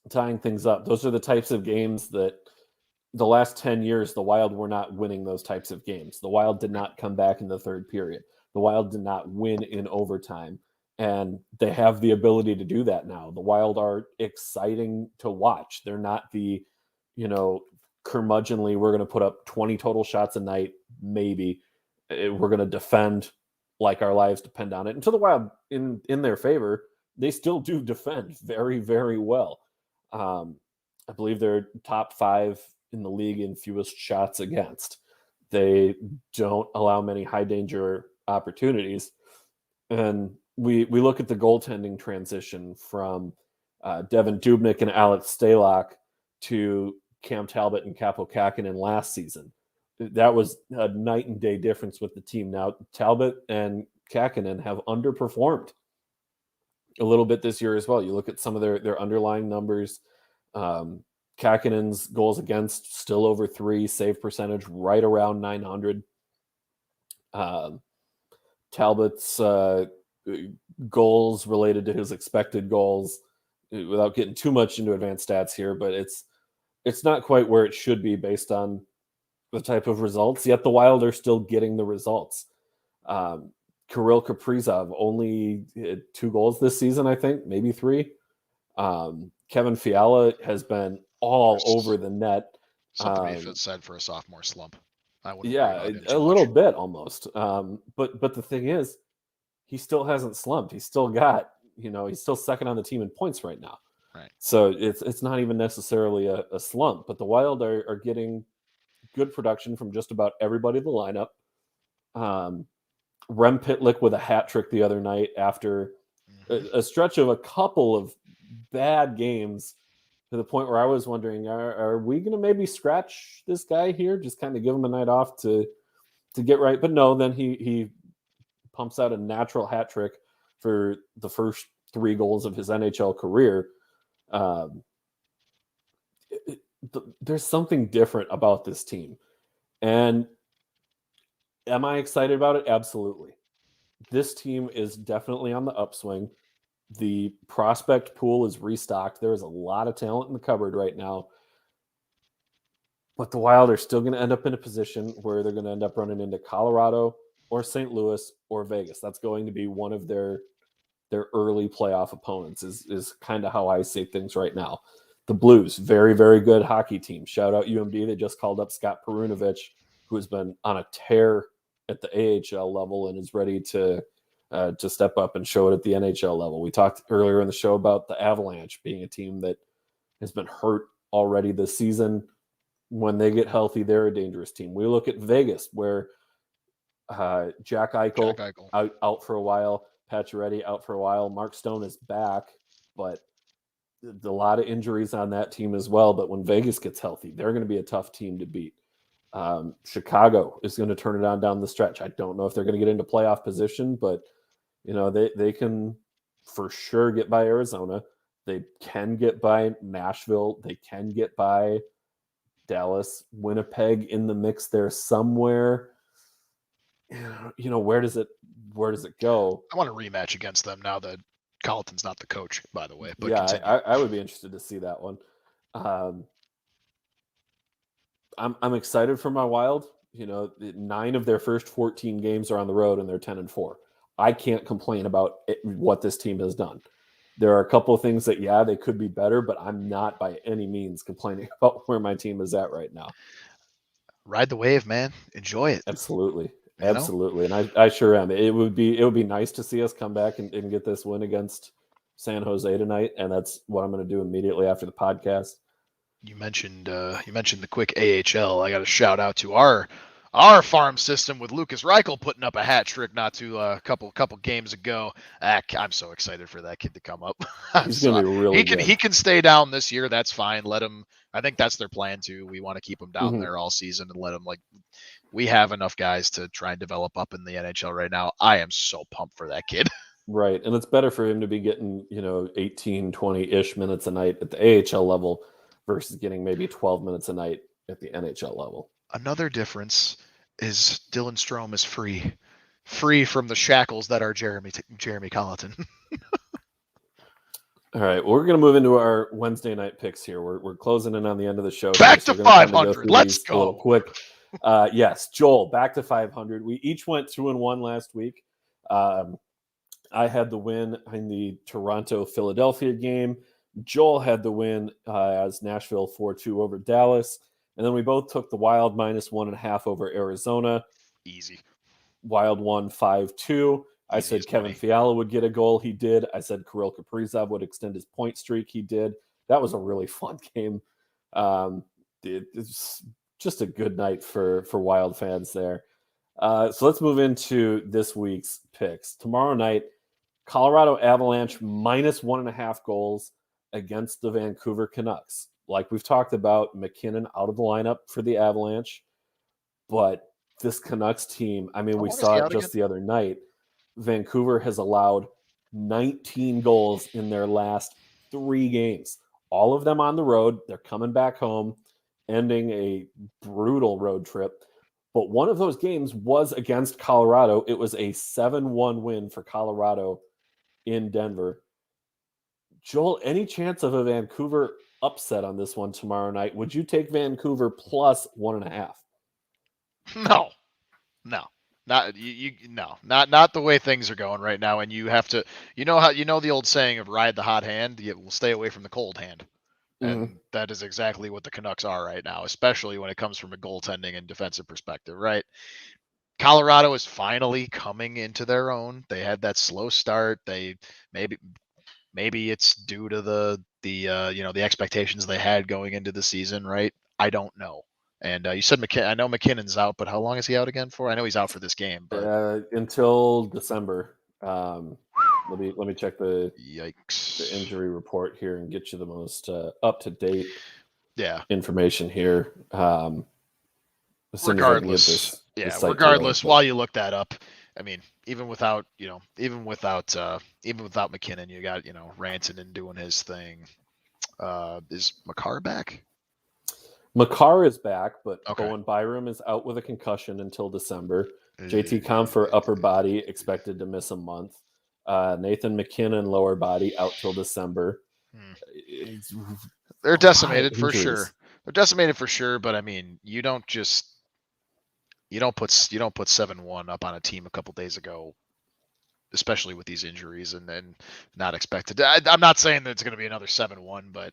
tying things up. Those are the types of games that the last 10 years, the Wild were not winning those types of games. The Wild did not come back in the third period. The Wild did not win in overtime, and they have the ability to do that now. The Wild are exciting to watch. They're not the, curmudgeonly, we're going to put up 20 total shots a night, maybe. We're going to defend like our lives depend on it. And to the Wild, in their favor, they still do defend very, very well. I believe they're top 5 in the league in fewest shots against. They don't allow many high danger opportunities. And we look at the goaltending transition from Devin Dubnyk and Alex Stalock to Cam Talbot and Capo Kakinen last season. that was a night and day difference with the team. Now, Talbot and Kakkonen have underperformed a little bit this year as well. You look at some of their underlying numbers. Kakkonen's goals against still over 3, save percentage right around 900. Talbot's goals related to his expected goals, without getting too much into advanced stats here, but it's not quite where it should be based on the type of results. Yet the Wild are still getting the results. Kirill Kaprizov only 2 goals this season, I think, maybe 3. Kevin Fiala has been all over the net. Something to be said for a sophomore slump. I wouldn't worry Yeah, about him a too little much. bit almost. But the thing is, he still hasn't slumped. He's still got, he's still second on the team in points right now. Right. So it's not even necessarily a slump. But the Wild are getting good production from just about everybody in the lineup. Rem Pitlick with a hat trick the other night after a stretch of a couple of bad games, to the point where I was wondering, are we going to maybe scratch this guy here? Just kind of give him a night off to get right. But no, then he pumps out a natural hat trick for the first 3 goals of his NHL career. There's something different about this team. And am I excited about it? Absolutely. This team is definitely on the upswing. The prospect pool is restocked. There is a lot of talent in the cupboard right now. But the Wild are still going to end up in a position where they're going to end up running into Colorado or St. Louis or Vegas. That's going to be one of their early playoff opponents is kind of how I see things right now. The Blues, very, very good hockey team. Shout out UMD. They just called up Scott Perunovich, who has been on a tear at the AHL level and is ready to step up and show it at the NHL level. We talked earlier in the show about the Avalanche being a team that has been hurt already this season. When they get healthy, they're a dangerous team. We look at Vegas, where Jack Eichel out for a while, Pacioretty out for a while. Mark Stone is back, but a lot of injuries on that team as well. But when Vegas gets healthy, they're going to be a tough team to beat. Chicago is going to turn it on down the stretch. I don't know if they're going to get into playoff position, but they can for sure get by Arizona. They can get by Nashville. They can get by Dallas. Winnipeg in the mix there somewhere. Where does it go? I want a rematch against them now that Colleton's not the coach, by the way. But yeah, I would be interested to see that one. I'm excited for my Wild. 9 of their first 14 games are on the road, and they're 10-4. I can't complain about what this team has done. There are a couple of things that, they could be better, but I'm not by any means complaining about where my team is at right now. Ride the wave, man. Enjoy it. Absolutely. Absolutely. And I sure am. It would be nice to see us come back and get this win against San Jose tonight. And that's what I'm going to do immediately after the podcast. You mentioned the quick AHL. I got to shout out to our farm system with Lucas Reichel putting up a hat trick not too a couple games ago. I'm so excited for that kid to come up. He's going to be really good. He can stay down this year. That's fine. Let him. I think that's their plan too. We want to keep him down there all season and let him we have enough guys to try and develop up in the NHL right now. I am so pumped for that kid. Right. And it's better for him to be getting, 18, 20-ish minutes a night at the AHL level versus getting maybe 12 minutes a night at the NHL level. Another difference is Dylan Strome is free from the shackles that are Jeremy Colleton. All right, we're going to move into our Wednesday night picks here. We're closing in on the end of the show. Back to 500. Let's go. A little quick. Yes, Joel, back to 500. We each went 2-1 last week. I had the win in the Toronto-Philadelphia game. Joel had the win as Nashville 4-2 over Dallas. And then we both took the Wild -1.5 over Arizona. Easy. Wild won 5-2. I said Kevin Fiala would get a goal. He did. I said Kirill Kaprizov would extend his point streak. He did. That was a really fun game. It's just a good night for Wild fans there. So let's move into this week's picks. Tomorrow night, Colorado Avalanche -1.5 goals against the Vancouver Canucks. Like we've talked about, McKinnon out of the lineup for the Avalanche. but this Canucks team, I mean, How we long is saw he it out just again? the other night. Vancouver has allowed 19 goals in their last 3 games, all of them on the road. They're coming back home, ending a brutal road trip. But one of those games was against Colorado. It was a 7-1 win for Colorado in Denver. Joel, any chance of a Vancouver upset on this one tomorrow night? Would you take Vancouver plus 1.5? No, no, not no, not the way things are going right now. And you have to, the old saying of ride the hot hand, you will stay away from the cold hand. Mm-hmm. And that is exactly what the Canucks are right now, especially when it comes from a goaltending and defensive perspective, right? Colorado is finally coming into their own. They had that slow start. They maybe it's due to the expectations they had going into the season, right? I don't know. And you said I know McKinnon's out, but how long is he out again for? I know he's out for this game, but Until December. Let me check the yikes. injury report here and get you the most up to date information here. As soon as I can get Regardless, this site regardless, to load, while you look that up, I mean, even without McKinnon, you got Rantanen doing his thing. Is Makar back? Makar is back, but Okay. Bowen Byram is out with a concussion until December. JT Compher upper body expected to miss a month. Nathan McKinnon lower body out till December. They're decimated for sure. They're decimated for sure, but I mean, you don't put 7-1 up on a team a couple days ago, especially with these injuries, and then not expected. I'm not saying that it's going to be another 7-1, but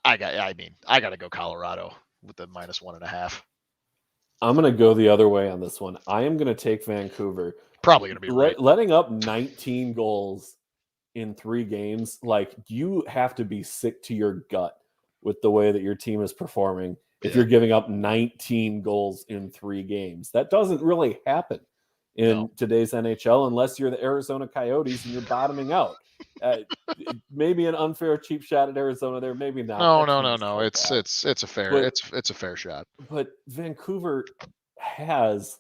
I got to go Colorado with the -1.5. I'm going to go the other way on this one. I am going to take Vancouver. Probably going to be right. Letting up 19 goals in 3 games, like, you have to be sick to your gut with the way that your team is performing if you're giving up 19 goals in 3 games. That doesn't really happen in today's NHL unless you're the Arizona Coyotes and you're bottoming out. Maybe an unfair cheap shot at Arizona there, maybe not. No. It's a fair shot. But Vancouver has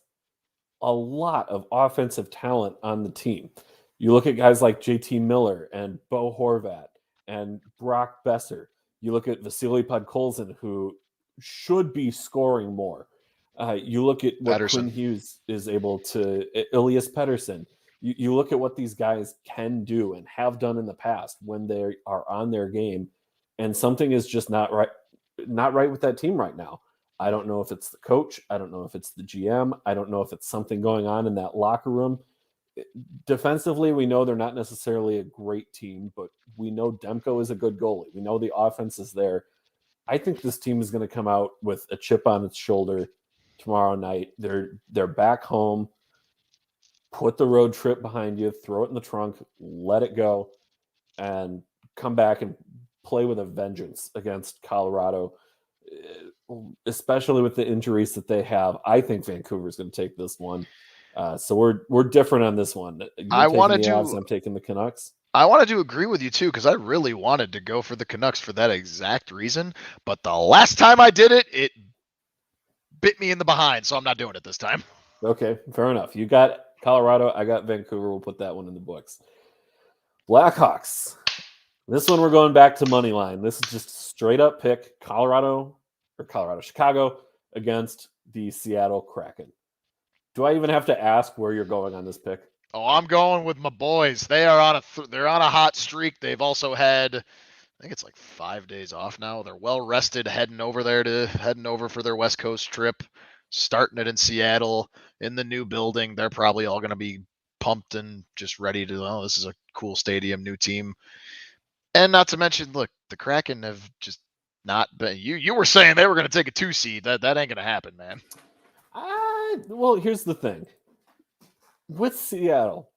a lot of offensive talent on the team. You look at guys like JT Miller and Bo Horvat and Brock Besser. You look at Vasily Podkolzin, who should be scoring more. You look at what Quinn Hughes is able to, Elias Pettersson. You look at what these guys can do and have done in the past when they are on their game, and something is just not right with that team right now. I don't know if it's the coach. I don't know if it's the GM. I don't know if it's something going on in that locker room. Defensively, we know they're not necessarily a great team, but we know Demko is a good goalie. We know the offense is there. I think this team is going to come out with a chip on its shoulder tomorrow night. They're back home. Put the road trip behind you, throw it in the trunk, let it go, and come back and play with a vengeance against Colorado, especially with the injuries that they have. I think Vancouver is going to take this one. So we're different on this one. I'm taking the Canucks. I wanted to agree with you too, because I really wanted to go for the Canucks for that exact reason. But the last time I did it, it bit me in the behind, so I'm not doing it this time. Okay, fair enough. You got Colorado, I got Vancouver. We'll put that one in the books. Blackhawks. This one we're going back to money line. This is just straight up pick Chicago against the Seattle Kraken. Do I even have to ask where you're going on this pick? Oh, I'm going with my boys. They are they're on a hot streak. They've also had, I think it's like 5 days off now. They're well rested, heading over for their West Coast trip, starting it in Seattle in the new building. They're probably all going to be pumped and just ready to, oh, this is a cool stadium, new team. And not to mention, look, the Kraken have just not been. You were saying they were going to take a 2 seed. That ain't going to happen, man. Well, here's the thing. With Seattle,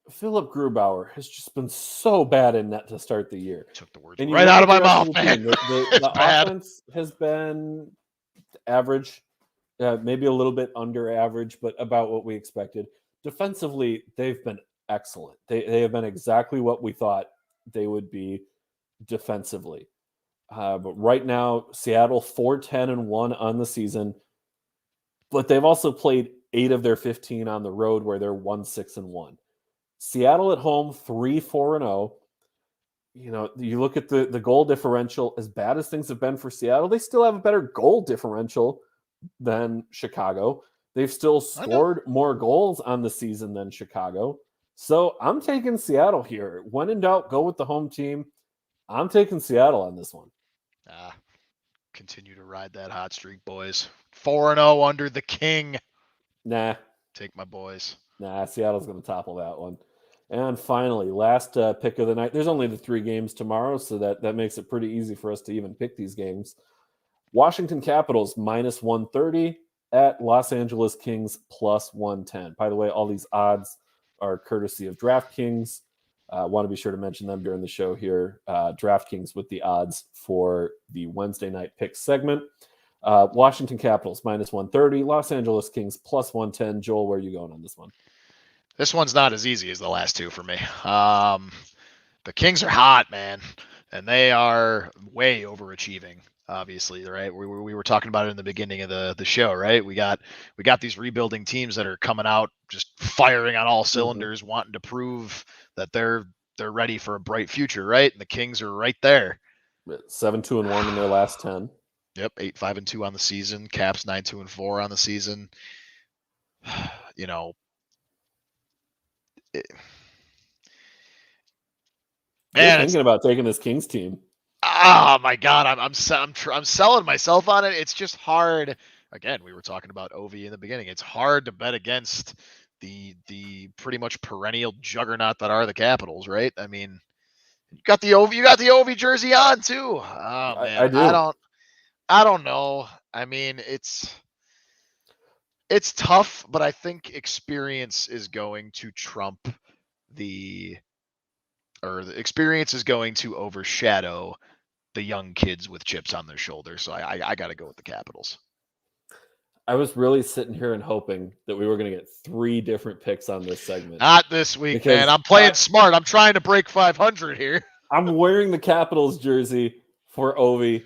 Philip Grubauer has just been so bad in net to start the year. Took the words right out of my mouth, man. The offense has been average, maybe a little bit under average, but about what we expected. Defensively, they've been excellent. They have been exactly what we thought they would be defensively. But right now, Seattle 4-10-1 on the season, but they've also played 8 of their 15 on the road where they're 1-6-1. Seattle at home 3-4-0. You look at the goal differential. As bad as things have been for Seattle, they still have a better goal differential than Chicago. They've still scored more goals on the season than Chicago. So I'm taking Seattle here. When in doubt, go with the home team. I'm taking Seattle on this one. Continue to ride that hot streak, boys. 4-0 under the king. Nah. Take my boys. Nah, Seattle's going to topple that one. And finally, last pick of the night. There's only the 3 games tomorrow, so that makes it pretty easy for us to even pick these games. Washington Capitals -130 at Los Angeles Kings +110. By the way, all these odds are courtesy of DraftKings. Want to be sure to mention them during the show here. DraftKings with the odds for the Wednesday night pick segment. Washington Capitals -130, Los Angeles Kings +110. Joel, where are you going on this one? This one's not as easy as the last 2 for me. The Kings are hot, man, and they are way overachieving. Obviously, right? We were talking about it in the beginning of the show, right? We got these rebuilding teams that are coming out just firing on all cylinders, wanting to prove that they're ready for a bright future, right? And the Kings are right there. 7-2-1 in their last 10. Yep, 8-5-2 on the season. Caps 9-2-4 on the season. You're thinking about taking this Kings team. Oh my God, I'm selling myself on it. It's just hard. Again, we were talking about Ovi in the beginning. It's hard to bet against the pretty much perennial juggernaut that are the Capitals, right? I mean, you got the Ovi jersey on too. Oh man, I do. I don't know. I mean, it's tough, but I think experience is going to trump the experience is going to overshadow the young kids with chips on their shoulders. So I got to go with the Capitals. I was really sitting here and hoping that we were going to get 3 different picks on this segment. Not this week, man. I'm playing smart. I'm trying to break 500 here. I'm wearing the Capitals jersey for Ovi,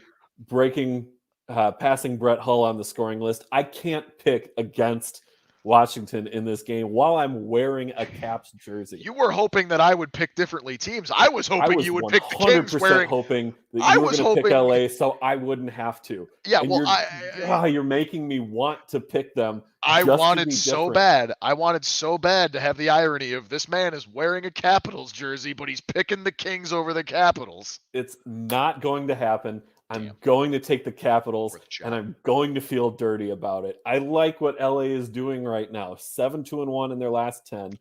passing Brett Hull on the scoring list. I can't pick against Washington in this game while I'm wearing a Caps jersey. You were hoping that I would pick differently teams. I was hoping you would pick the Kings wearing. Hoping that you were going to pick LA, so I wouldn't have to. Yeah, and well, you're making me want to pick them. I wanted so bad. I wanted so bad to have the irony of this man is wearing a Capitals jersey, but he's picking the Kings over the Capitals. It's not going to happen. I'm going to take the Capitals, and I'm going to feel dirty about it. I like what LA is doing right now. 7-2-1 in their last 10.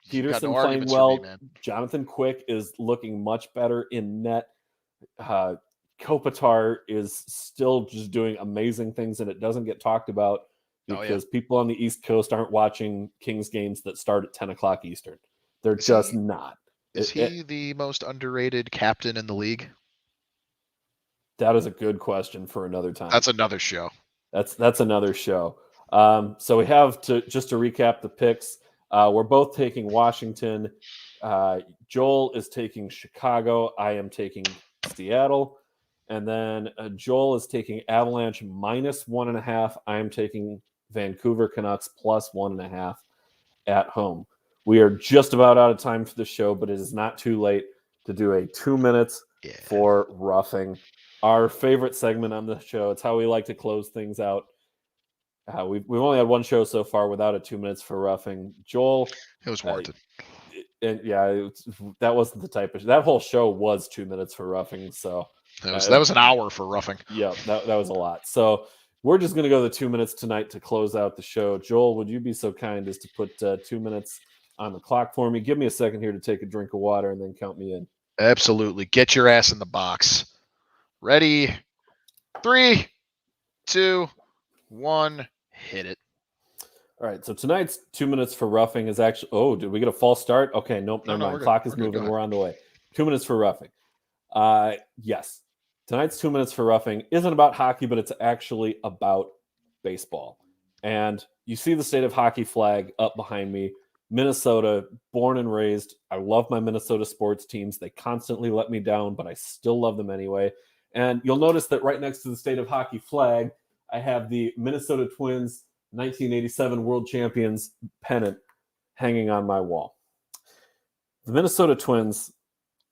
Peterson playing well. Jonathan Quick is looking much better in net. Kopitar is still just doing amazing things, and it doesn't get talked about because people on the East Coast aren't watching Kings games that start at 10 o'clock Eastern. They're just not. Is he the most underrated captain in the league? That is a good question for another time. That's another show. That's another show. So we have to recap the picks. We're both taking Washington. Joel is taking Chicago. I am taking Seattle. And then Joel is taking Avalanche -1.5. I am taking Vancouver Canucks +1.5 at home. We are just about out of time for the show, but it is not too late to do a 2 minutes for roughing. Our favorite segment on the show. It's how we like to close things out. We've only had one show so far without a 2 minutes for roughing. Joel, it was warranted. That wasn't the type of that whole show was 2 minutes for roughing. So that was an hour for roughing. Yeah, that was a lot. So we're just going to go the 2 minutes tonight to close out the show. Joel, would you be so kind as to put 2 minutes on the clock for me? Give me a second here to take a drink of water and then count me in. Absolutely. Get your ass in the box. Ready? 3, 2, 1. Hit it. All right. So tonight's 2 minutes for roughing is actually. Oh, did we get a false start? Okay. Nope. Never mind. Clock is moving. We're on the way. 2 minutes for roughing. Yes. Tonight's 2 minutes for roughing isn't about hockey, but it's actually about baseball. And you see the state of hockey flag up behind me. Minnesota, born and raised. I love my Minnesota sports teams. They constantly let me down, but I still love them anyway. And you'll notice that right next to the state of hockey flag, I have the Minnesota Twins 1987 World Champions pennant hanging on my wall. The Minnesota Twins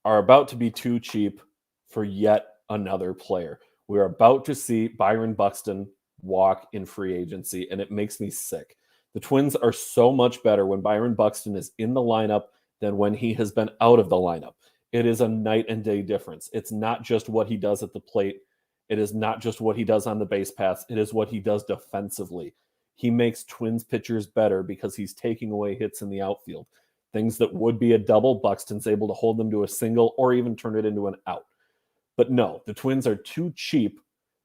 are about to be too cheap for yet another player. We are about to see Byron Buxton walk in free agency, and it makes me sick. The Twins are so much better when Byron Buxton is in the lineup than when he has been out of the lineup. It is a night and day difference. It's not just what he does at the plate. It is not just what he does on the base paths. It is what he does defensively. He makes Twins pitchers better because he's taking away hits in the outfield. Things that would be a double, Buxton's able to hold them to a single or even turn it into an out. But no, the Twins are too cheap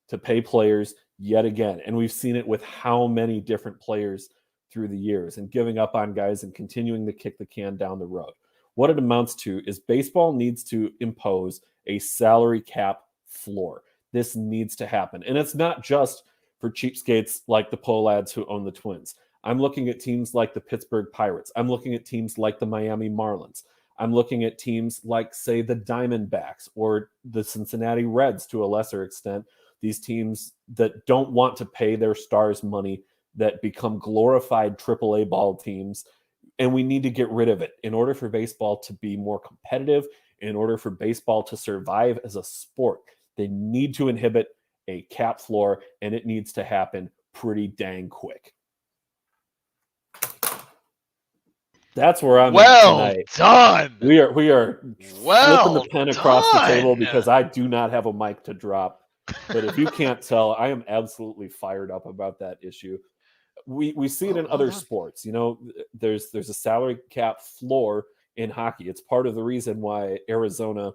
to pay players yet again. And we've seen it with how many different players through the years, and giving up on guys and continuing to kick the can down the road. What it amounts to is baseball needs to impose a salary cap floor. This needs to happen. And it's not just for cheapskates like the Pohlads who own the Twins. I'm looking at teams like the Pittsburgh Pirates. I'm looking at teams like the Miami Marlins. I'm looking at teams like, say, the Diamondbacks or the Cincinnati Reds to a lesser extent. These teams that don't want to pay their stars money, that become glorified AAA ball teams. And we need to get rid of it in order for baseball to be more competitive, in order for baseball to survive as a sport. They need to inhibit a cap floor, and it needs to happen pretty dang quick. That's where I'm at tonight. Done. We are flipping the pen across the table because I do not have a mic to drop. But if you can't tell, I am absolutely fired up about that issue. We see it in other sports. You know, there's a salary cap floor in hockey. It's part of the reason why Arizona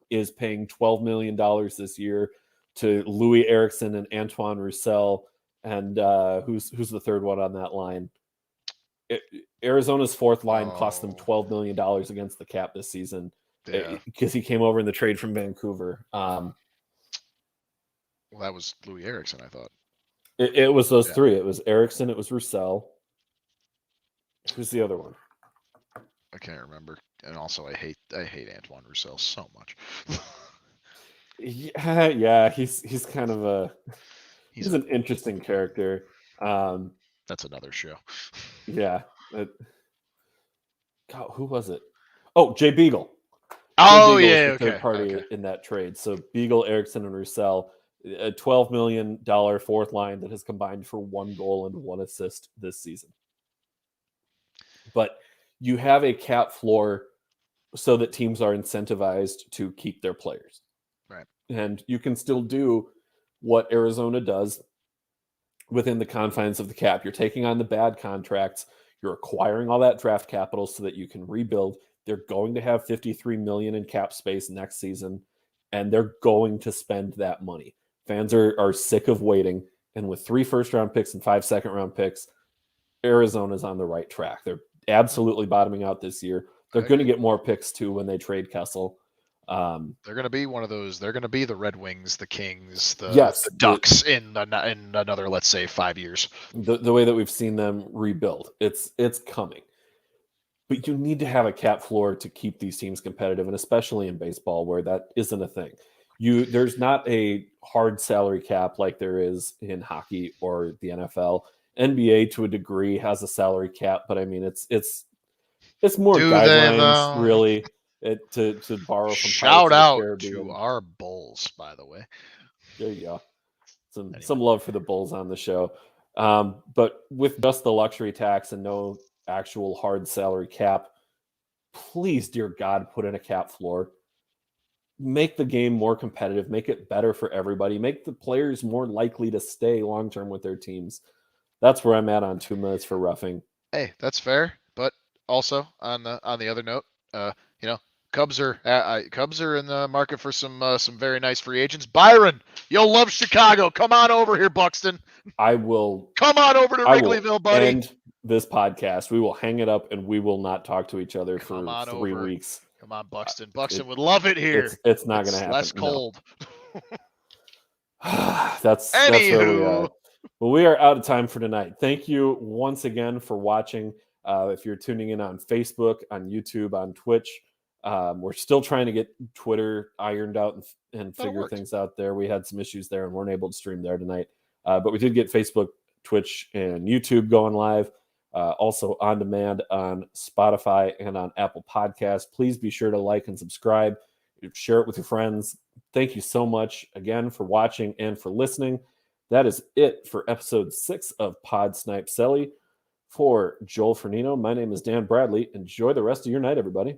is paying $12 million this year to Louis Eriksson and Antoine Roussel, and who's the third one on that line? Arizona's fourth line cost them $12 million against the cap this season because he came over in the trade from Vancouver. Well, that was Louis Eriksson, I thought. It was those three. It was Eriksson. It was Roussel. Who's the other one? I can't remember. And also, I hate Antoine Roussel so much. Yeah, he's kind of he's an interesting character. That's another show. Yeah. God, who was it? Oh, Jay Beagle. Oh, Jay Beagle was the third party in that trade. So Beagle, Eriksson, and Roussel. A $12 million fourth line that has combined for 1 goal and 1 assist this season. But you have a cap floor so that teams are incentivized to keep their players. Right. And you can still do what Arizona does within the confines of the cap. You're taking on the bad contracts. You're acquiring all that draft capital so that you can rebuild. They're going to have $53 million in cap space next season, and they're going to spend that money. Fans are sick of waiting, and with 3 first-round picks and 5 second-round picks, Arizona's on the right track. They're absolutely bottoming out this year. They're going to get more picks, too, when they trade Kessel. They're going to be one of those. They're going to be the Red Wings, the Kings, the Ducks in another, let's say, 5 years. The way that we've seen them rebuild. It's coming. But you need to have a cap floor to keep these teams competitive, and especially in baseball where that isn't a thing. There's not a hard salary cap like there is in hockey or the NFL. NBA to a degree has a salary cap, but I mean it's more guidelines really to borrow from. Shout out to our Bulls, by the way. There you go. Some love for the Bulls on the show. But with just the luxury tax and no actual hard salary cap, please, dear God, put in a cap floor. Make the game more competitive, make it better for everybody, make the players more likely to stay long-term with their teams. That's where I'm at on 2 minutes for roughing. Hey, that's fair. But also on the other note, Cubs are in the market for some very nice free agents. Byron, you'll love Chicago. Come on over here, Buxton. I will. Come on over to Wrigleyville, buddy. End this podcast. We will hang it up and we will not talk to each other for 3 weeks. Come on, Buxton. Buxton would love it here. It's not going to happen. Less cold. No. That's where we are. Well, we are out of time for tonight. Thank you once again for watching. If you're tuning in on Facebook, on YouTube, on Twitch, We're still trying to get Twitter ironed out and figure worked. things out there. We had some issues there and weren't able to stream there tonight. But we did get Facebook, Twitch, and YouTube going live. Also on demand on Spotify and on Apple Podcasts. Please be sure to like and subscribe. Share it with your friends. Thank you so much again for watching and for listening. That is it for episode 6 of Pod Snipe Celly. For Joel Fernino, my name is Dan Bradley. Enjoy the rest of your night, everybody.